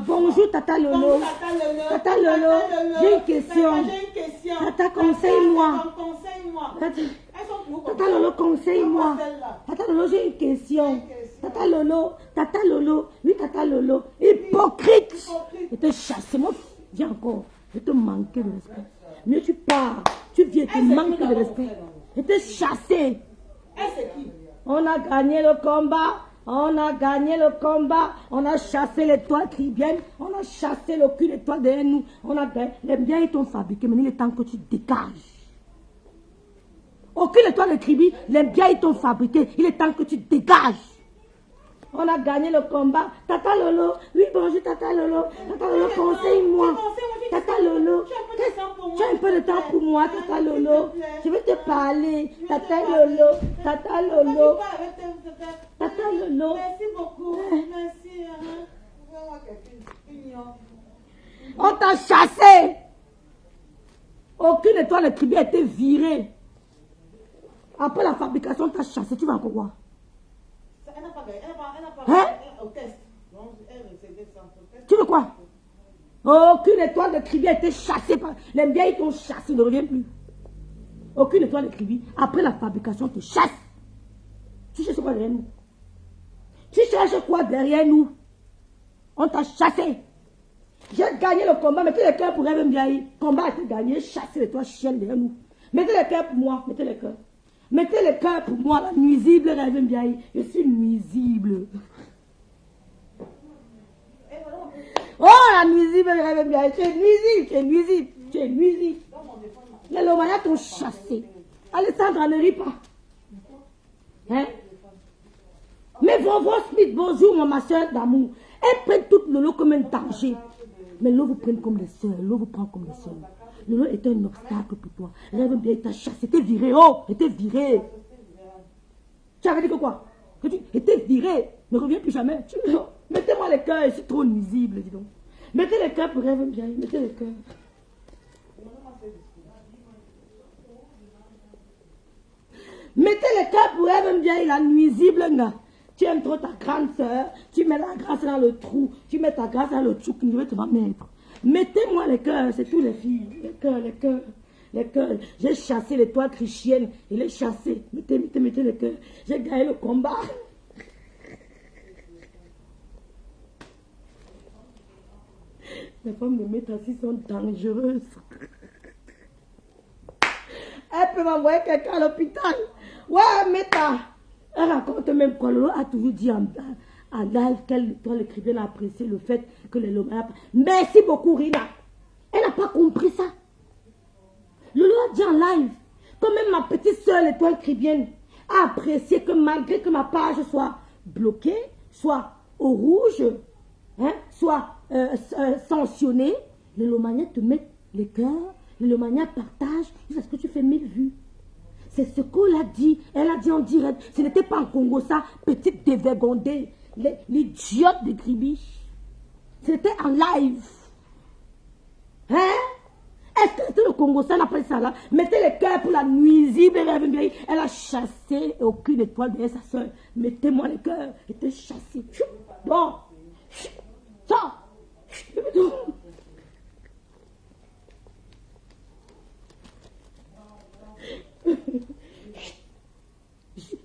Bonjour, Tata Lolo. Tata Lolo, j'ai une question. Tata, conseille-moi. Tata Lolo, conseille-moi. Tata Lolo, j'ai une question. Tata Lolo, oui, Tata Lolo. Hypocrite. Je te chasse, moi. Viens encore. Je te manque de respect. Mieux tu pars. Tu viens, tu manques de respect. Je te chassé. On a gagné le combat. On a gagné le combat. On a chassé les toiles cribiennes. On a chassé le cul des toiles derrière nous. On a gagné. Les biens ils t'ont fabriqué. Maintenant, il est temps que tu dégages. Aucune étoile de Kribi, les biens ils t'ont fabriqué. Il est temps que tu dégages. On a gagné le combat. Tata Lolo, oui bonjour Tata Lolo. Tata Lolo, conseille-moi. Tata Lolo, tu as un peu de temps pour moi, Tata Lolo. Je vais te parler. Tata Lolo, Tata Lolo. Tata Lolo. Merci beaucoup. Merci. On t'a chassé. Aucune étoile de Kribi a été virée. Après la fabrication, on t'a chassé. Tu vas encore voir. Elle n'a pas gagné. Hein? Au test. Tu veux quoi? Aucune étoile de Kribi a été chassée. Les biens, ils t'ont chassé, ne revient plus. Aucune étoile de Kribi, après la fabrication, te chasse. Tu cherches quoi derrière nous? Tu cherches quoi derrière nous? On t'a chassé. J'ai gagné le combat, mettez les cœurs pour Rêve Ndiaye. Combat a été gagné, chassez les toits chiennes derrière nous. Mettez les cœurs pour moi, mettez les cœurs. Mettez les cœurs pour moi, la nuisible Rêve Ndiaye. Je suis nuisible. Oh, la nuisible Rêve Ndiaye. Tu es nuisible, tu es nuisible, tu es nuisible. Les Lomaya t'ont chassé. Alessandra, ne ris pas. Hein? Mais Vovo Smith, bonjour, ma soeur d'amour. Elles prennent toute Lolo comme un danger. Mais Lolo vous prenne comme les soeurs. Lolo vous prend comme les soeurs. Lolo est un obstacle pour toi. Rêve bien, il t'a chassé. T'es viré. Oh, t'es viré. Tu avais dit que quoi? Que tu étais viré. Ne reviens plus jamais. Mettez-moi les cœurs. Je suis trop nuisible, dis donc. Mettez les cœurs pour Rêve bien. Mettez les cœurs. Mettez les cœurs pour Rêve bien. Il a nuisible, là. Tu aimes trop ta grande soeur, tu mets la grâce dans le trou, tu mets ta grâce dans le trou que je vais te mettre. Mettez-moi les cœurs, c'est tous les filles. Les cœurs, les cœurs, les cœurs. J'ai chassé les toiles chrétiennes, je les chassé. Mettez les cœurs. J'ai gagné le combat. Les femmes me mettent assis sont dangereuses. Elle peut m'envoyer quelqu'un à l'hôpital. Ouais, Meta. Elle raconte même quoi. Lolo a toujours dit en live qu'elle, toi, l'écrivaine, a apprécié le fait que les Lomaya. Merci beaucoup, Rina. Elle n'a pas compris ça. Lolo a dit en live, quand même ma petite soeur, l'étoile cribienne, a apprécié que malgré que ma page soit bloquée, soit au rouge, hein, soit sanctionnée, les Lomaniens te mettent les cœurs, les Lomaniens partagent, jusqu'à ce que tu fais 1000 vues. C'est ce qu'on a dit. Elle a dit en direct. Ce n'était pas en Congo, ça, petite dévergondée. L'idiote de Gribiche. C'était en live. Hein? Est-ce que c'était le Congo, ça n'a pas dit ça là? Mettez les cœurs pour la nuisible. Elle a chassé aucune étoile derrière sa soeur. Mettez-moi les cœurs. Elle était chassée. Bon. Ça.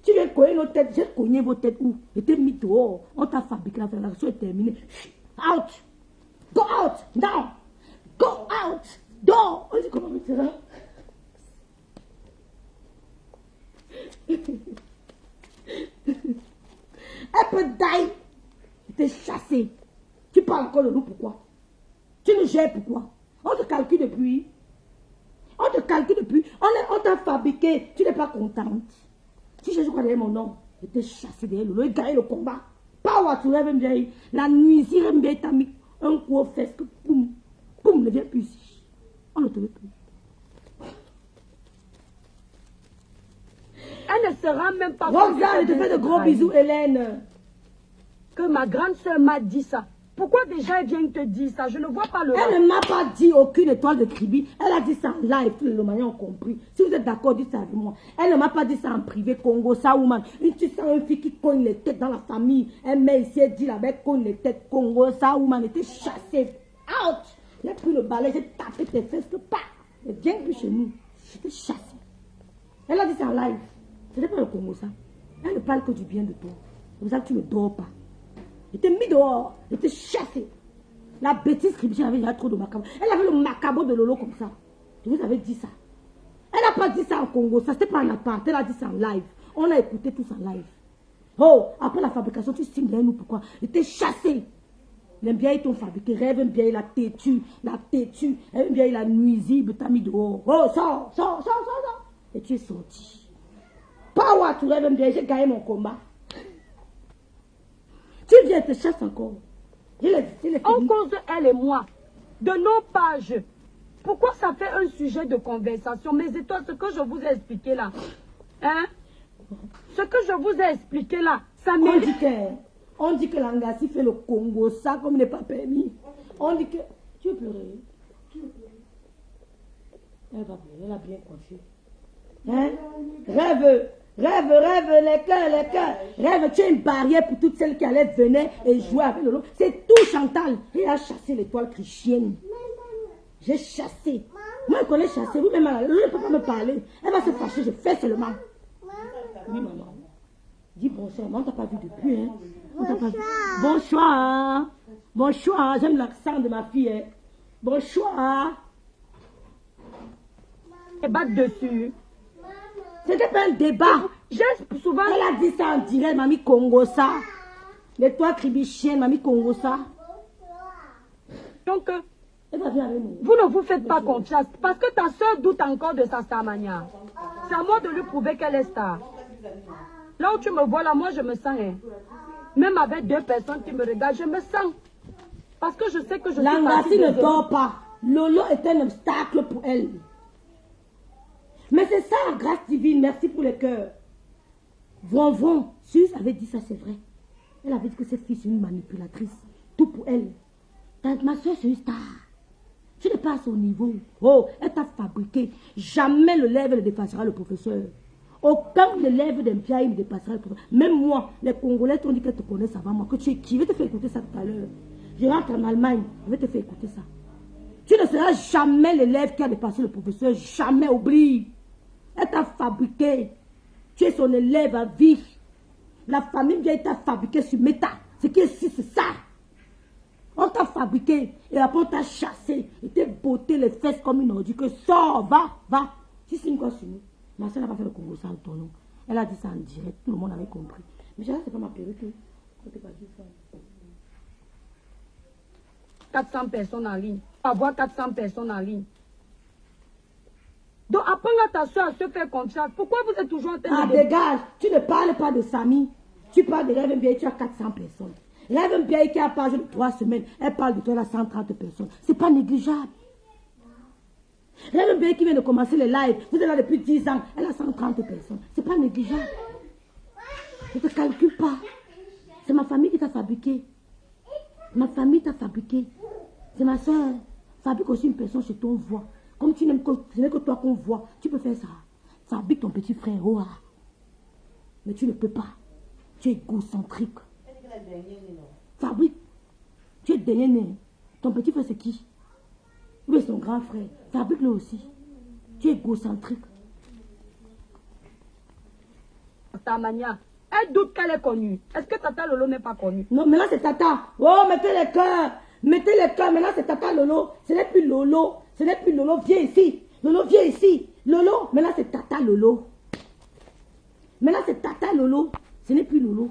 Tu viens cogner nos têtes, j'ai cogné vos têtes où? J'étais mis dehors. On t'a fabriqué, la transaction est terminée. Out! Go out! Now! Go out! Dehors! On dit comment me dire? Elle peut die. J'étais chassé. Tu parles encore de nous, pourquoi? Tu nous gères pourquoi? On te calcule depuis. On te calcule depuis. On t'a fabriqué. Tu n'es pas contente. Si je crois derrière mon nom, j'étais chassé derrière Lolo. Il gagnait le combat. Pas où tu rêves bien. La nuisible bien t'a mis un coup aux fesses. Boum. Boum, ne viens plus ici. On ne te veut plus. Elle ne sera même pas... Roxane, je te fais de gros bisous, Hélène. Que ma grande soeur m'a dit ça. Pourquoi déjà elle vient te dire ça? Je ne vois pas le... Elle ne m'a pas dit aucune étoile de Kribi. Elle a dit ça en live, tous les Lomaniens ont compris. Si vous êtes d'accord, dites ça avec moi. Elle ne m'a pas dit ça en privé, Congo, ça, woman. Tu sens une fille qui cogne les têtes dans la famille. Elle met ici, elle dit là-bas, cogne les têtes, Congo, ça, woman, était chassée. Out! J'ai pris le balai, j'ai tapé tes fesses, que pas. Mais viens plus chez nous. J'étais chassée. Elle a dit ça en live. Ce n'est pas le Congo, ça. Elle ne parle que du bien de toi. C'est pour ça que tu ne dors pas. J'étais mis dehors, j'étais chassée. La bêtise que j'avais déjà trop de macabre. Elle avait le macabre de Lolo comme ça. Je vous avais dit ça. Elle n'a pas dit ça en Congo, ça c'était pas en appart. Elle a dit ça en live. On a écouté tous en live. Oh, après la fabrication, tu signes derrière nous pourquoi? J'étais chassée. Les biens ils t'ont fabriqué. Rêve bien, il a têtu. Rêve bien, il a nuisible. T'as mis dehors. Oh, sors. Et tu es sorti. Pas où tu rêves bien, j'ai gagné mon combat. Tu viens te chasser encore. En cause de elle et moi, de nos pages, pourquoi ça fait un sujet de conversation? Mes étoiles, ce que je vous ai expliqué là, hein? Ce que je vous ai expliqué là, ça mérite... On dit que l'Angassi fait le Congo, ça comme n'est pas permis. On dit que... Tu veux pleurer? Elle va pleurer, elle a bien coiffé. Hein? Rêve, les cœurs. Rêve, tu es une barrière pour toutes celles qui allaient venir et jouer avec Lolo. C'est tout Chantal. Elle a chassé l'étoile chrétienne. J'ai chassé. Moi, je connais chasser. Vous-même, Lolo ne peut pas me parler. Elle va se fâcher, je fais seulement. Oui, maman. Dis bonsoir. Maman, on t'a pas vu depuis, hein? Bonsoir. Bonsoir. J'aime l'accent de ma fille, hein? Bonsoir. Et battre dessus. C'était pas un débat. Souvent... Elle a dit ça en direct, mamie Congo ça. L'étoile cribichienne, mamie Congo ça. Donc, elle va venir avec nous. Vous ne vous faites pas confiance. Parce que ta soeur doute encore de sa starmania. C'est à moi de lui prouver qu'elle est star. Là où tu me vois, là, moi je me sens. Hein. Même avec 2 personnes qui me regardent, je me sens. Parce que je sais que je suis... L'Angassi ne dort pas. Lolo est un obstacle pour elle. Mais c'est ça, grâce divine. Merci pour les cœurs. Von, Sus avait dit ça, c'est vrai. Elle avait dit que cette fille, c'est une manipulatrice. Tout pour elle. Ma soeur, c'est une star. Tu n'es pas à son niveau. Oh, elle t'a fabriqué. Jamais le lève ne dépassera le professeur. Aucun élève d'un pied ne dépassera le professeur. Même moi, les Congolais t'ont dit qu'elle te connaissent avant moi. Que tu es qui? Je vais te faire écouter ça tout à l'heure. Je rentre en Allemagne. Je vais te faire écouter ça. Tu ne seras jamais l'élève qui a dépassé le professeur. Jamais, oublie. Elle t'a fabriqué. Tu es son élève à vie. La famille vient t'a fabriqué sur méta. Ce qui est ici, c'est ça. On t'a fabriqué. Et après, on t'a chassé. Et t'es botté les fesses comme une ordure. Que sors, va. Tu signes quoi sur nous? Ma soeur n'a pas fait le Congo ça en ton nom. Elle a dit ça en direct. Tout le monde avait compris. Mais c'est pas ma perruque. 400 personnes en ligne. Avoir 400 personnes en ligne. Donc apprends à ta soeur à se faire confiance. Pourquoi vous êtes toujours en train Ah, de... dégage. Tu ne parles pas de Samy. Tu parles de Rêve Bien, tu as 400 personnes. Rêve Bien qui a parlé de 3 semaines, elle parle de toi, elle a 130 personnes. C'est pas négligeable. Rêve Bien qui vient de commencer les lives, vous êtes là depuis 10 ans, elle a 130 personnes. C'est pas négligeable. Ne te calcule pas. C'est ma famille qui t'a fabriqué. Ma famille t'a fabriqué. C'est ma soeur. Fabrique aussi une personne chez toi, on voit. Comme tu n'aimes que toi qu'on voit, tu peux faire ça. Fabrique ton petit frère. Oh, ah. Mais tu ne peux pas. Tu es égocentrique. Fabrique. Tu es dernier né. Ton petit frère, c'est qui? Lui, c'est son grand frère. Fabrique-le aussi. Tu es égocentrique. Ta manière. Elle doute qu'elle est connue. Est-ce que Tata Lolo n'est pas connue? Non, mais là, c'est Tata. Oh, mettez les cœurs. Mettez les cœurs. Mais là, c'est Tata Lolo. Ce n'est plus Lolo. Ce n'est plus Lolo. Viens ici. Lolo, viens ici. Lolo. Mais là, c'est Tata Lolo. Mais là, c'est Tata Lolo. Ce n'est plus Lolo.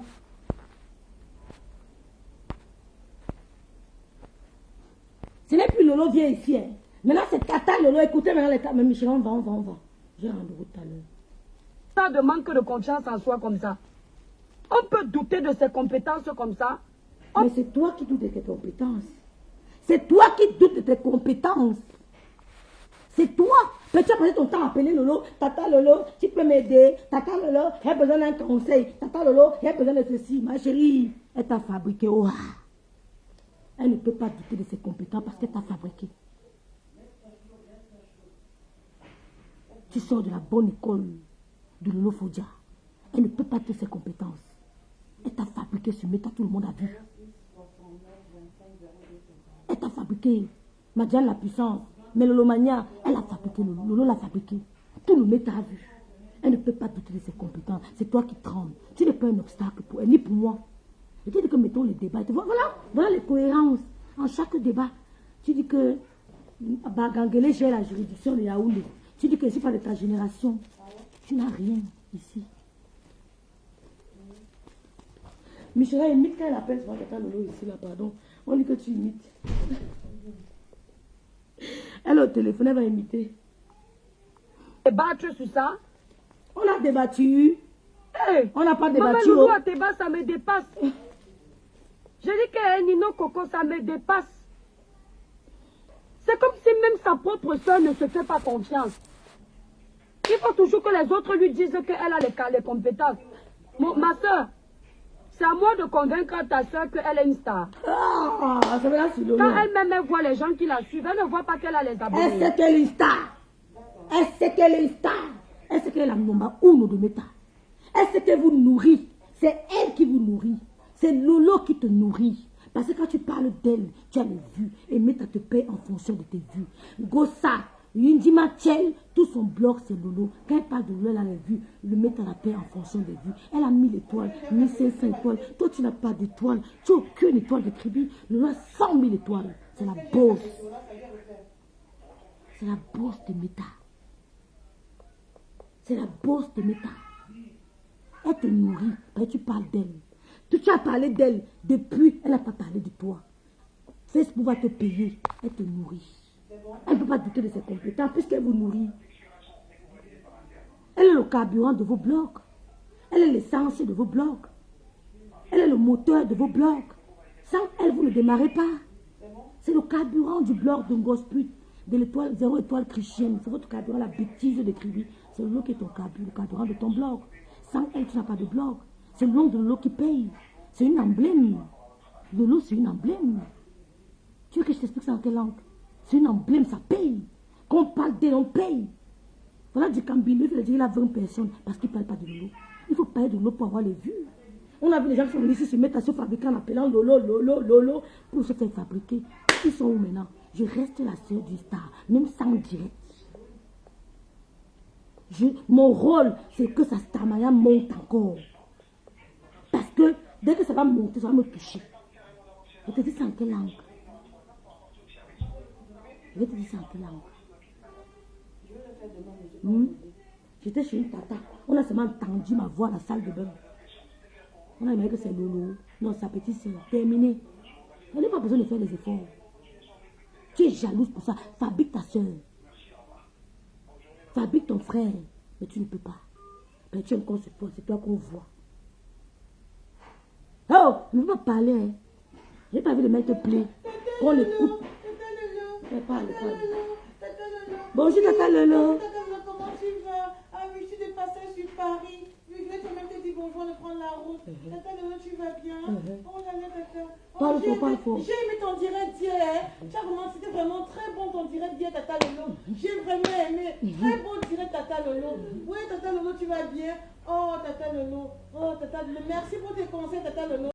Ce n'est plus Lolo, viens ici. Hein. Maintenant, c'est Tata Lolo. Écoutez maintenant les cas. Mais Michel, on va. J'ai rendez-vous tout à l'heure. Ça de manque de confiance en soi comme ça. On peut douter de ses compétences comme ça. Mais c'est toi qui doutes de tes compétences. C'est toi qui doutes de tes compétences. C'est toi. Mais tu as passé ton temps à appeler Lolo. Tata Lolo, tu peux m'aider. Tata Lolo, j'ai besoin d'un conseil. Tata Lolo, j'ai besoin de ceci. Ma chérie, elle t'a fabriqué. Oh. Elle ne peut pas douter de ses compétences parce qu'elle t'a fabriqué. Tu sors de la bonne école de Lolo Fodia. Elle ne peut pas douter de ses compétences. Elle t'a fabriqué ce méta, tout le monde a vu. Elle t'a fabriqué. Madiane la puissance. Mais Lolo Mania, elle a fabriqué Lolo. Lolo l'a fabriqué. Tout le méta a vu. Elle ne peut pas douter de ses compétences. C'est toi qui trembles. Tu n'es pas un obstacle pour elle, ni pour moi. Et tu dis que mettons les débats. Voilà les cohérences. En chaque débat, tu dis que Bagangele gère la juridiction de Yaoundé. Tu dis que je ne suis pas de ta génération. Tu n'as rien ici. Michela imite quand elle appelle souvent Tata Lolo ici, là, pardon. On dit que tu imites. Elle au téléphone, elle va imiter. Débattre sur ça. On a débattu. Hey, on n'a pas débattu. Maman Loulou à tes bas, ça me dépasse. Je dis que Nino Coco, ça me dépasse. C'est comme si même sa propre soeur ne se fait pas confiance. Il faut toujours que les autres lui disent qu'elle a les compétences. Ma soeur, c'est à moi de convaincre ta soeur qu'elle est une star. Ah, ça va là sur le Quand elle-même voit les gens qui la suivent, elle ne voit pas qu'elle a les abonnés. Elle sait qu'elle est une star. Elle sait qu'elle est une star. Elle sait qu'elle est la number 1 de Meta. Elle sait qu'elle vous nourrit. C'est elle qui vous nourrit. C'est Lolo qui te nourrit. Parce que quand tu parles d'elle, tu as les vues. Et Meta te paie en fonction de tes vues. Gossa, Yundima Tchel, tout son blog c'est Lolo. Quand elle parle de Lolo, elle a les vues. Le Meta la paie en fonction des vues. Elle a 1000 étoiles, 1500 étoiles. Toi, tu n'as pas d'étoiles. Tu n'as aucune étoile de crédit. Lolo a 100 000 étoiles. C'est la boss. C'est la boss de Meta. C'est la boss de Meta. Elle te nourrit. Et tu parles d'elle. Tu as parlé d'elle depuis. Elle n'a pas parlé de toi. Facebook va te payer. Elle te nourrit. Elle ne peut pas douter de ses compétences puisqu'elle vous nourrit. Elle est le carburant de vos blogs. Elle est l'essence de vos blogs. Elle est le moteur de vos blogs. Sans elle, vous ne démarrez pas. C'est le carburant du blog de Gosput, de l'étoile 0 étoile chrétienne. C'est votre carburant, la bêtise de Kribi. C'est le lot qui est ton carburant, le carburant de ton blog. Sans elle, tu n'as pas de blog. C'est le nom de l'eau qui paye. C'est une emblème. Lolo, c'est une emblème. Tu veux que je t'explique ça en quelle langue? C'est une emblème, ça paye. Quand on parle d'elle, on paye. Voilà du Cambino, il faut dire il a 20 personnes parce qu'il ne parle pas de Lolo. Il faut parler de Lolo pour avoir les vues. On a vu les gens qui sont venus ici se mettre à se fabriquer en appelant Lolo pour se faire fabriquer. Ils sont où maintenant? Je reste la sœur du star, même sans direct. Mon rôle, c'est que sa starmania monte encore. Parce que dès que ça va monter, ça va me toucher. Je te dis ça en quelle langue? Je vais te dire ça en quelle langue? J'étais chez une tata. On a seulement entendu ma voix à la salle de bain. On a imaginé que c'est Lolo. Non, sa petite sœur. Terminé. Elle n'a pas besoin de faire les efforts. Tu es jalouse pour ça. Fabrique ta sœur. Fabrique ton frère. Mais tu ne peux pas. Mais tu aimes qu'on se pose, c'est toi qu'on voit. Oh, je ne veux pas parler. Hein. Je n'ai pas vu le mec te plaire. Qu'on l'écoute. Parle. Bonjour, Tata Lolo. Tata Lolo, comment tu vas? Ah oui, je suis de passage sur Paris. Je voulais quand même te dire bonjour, de prendre la route. Tata Lolo, tu vas bien? Oh là là, Tata. Parle fort. J'ai aimé ton direct d'hier. Hein. C'était vraiment très bon ton direct d'hier, Tata Lolo. J'ai vraiment aimé. Très bon direct, Tata Lolo. Oui, Tata Lolo, tu vas bien? Oh, Tata Lolo. Oh, Tata Lolo. Merci pour tes conseils, Tata Lolo.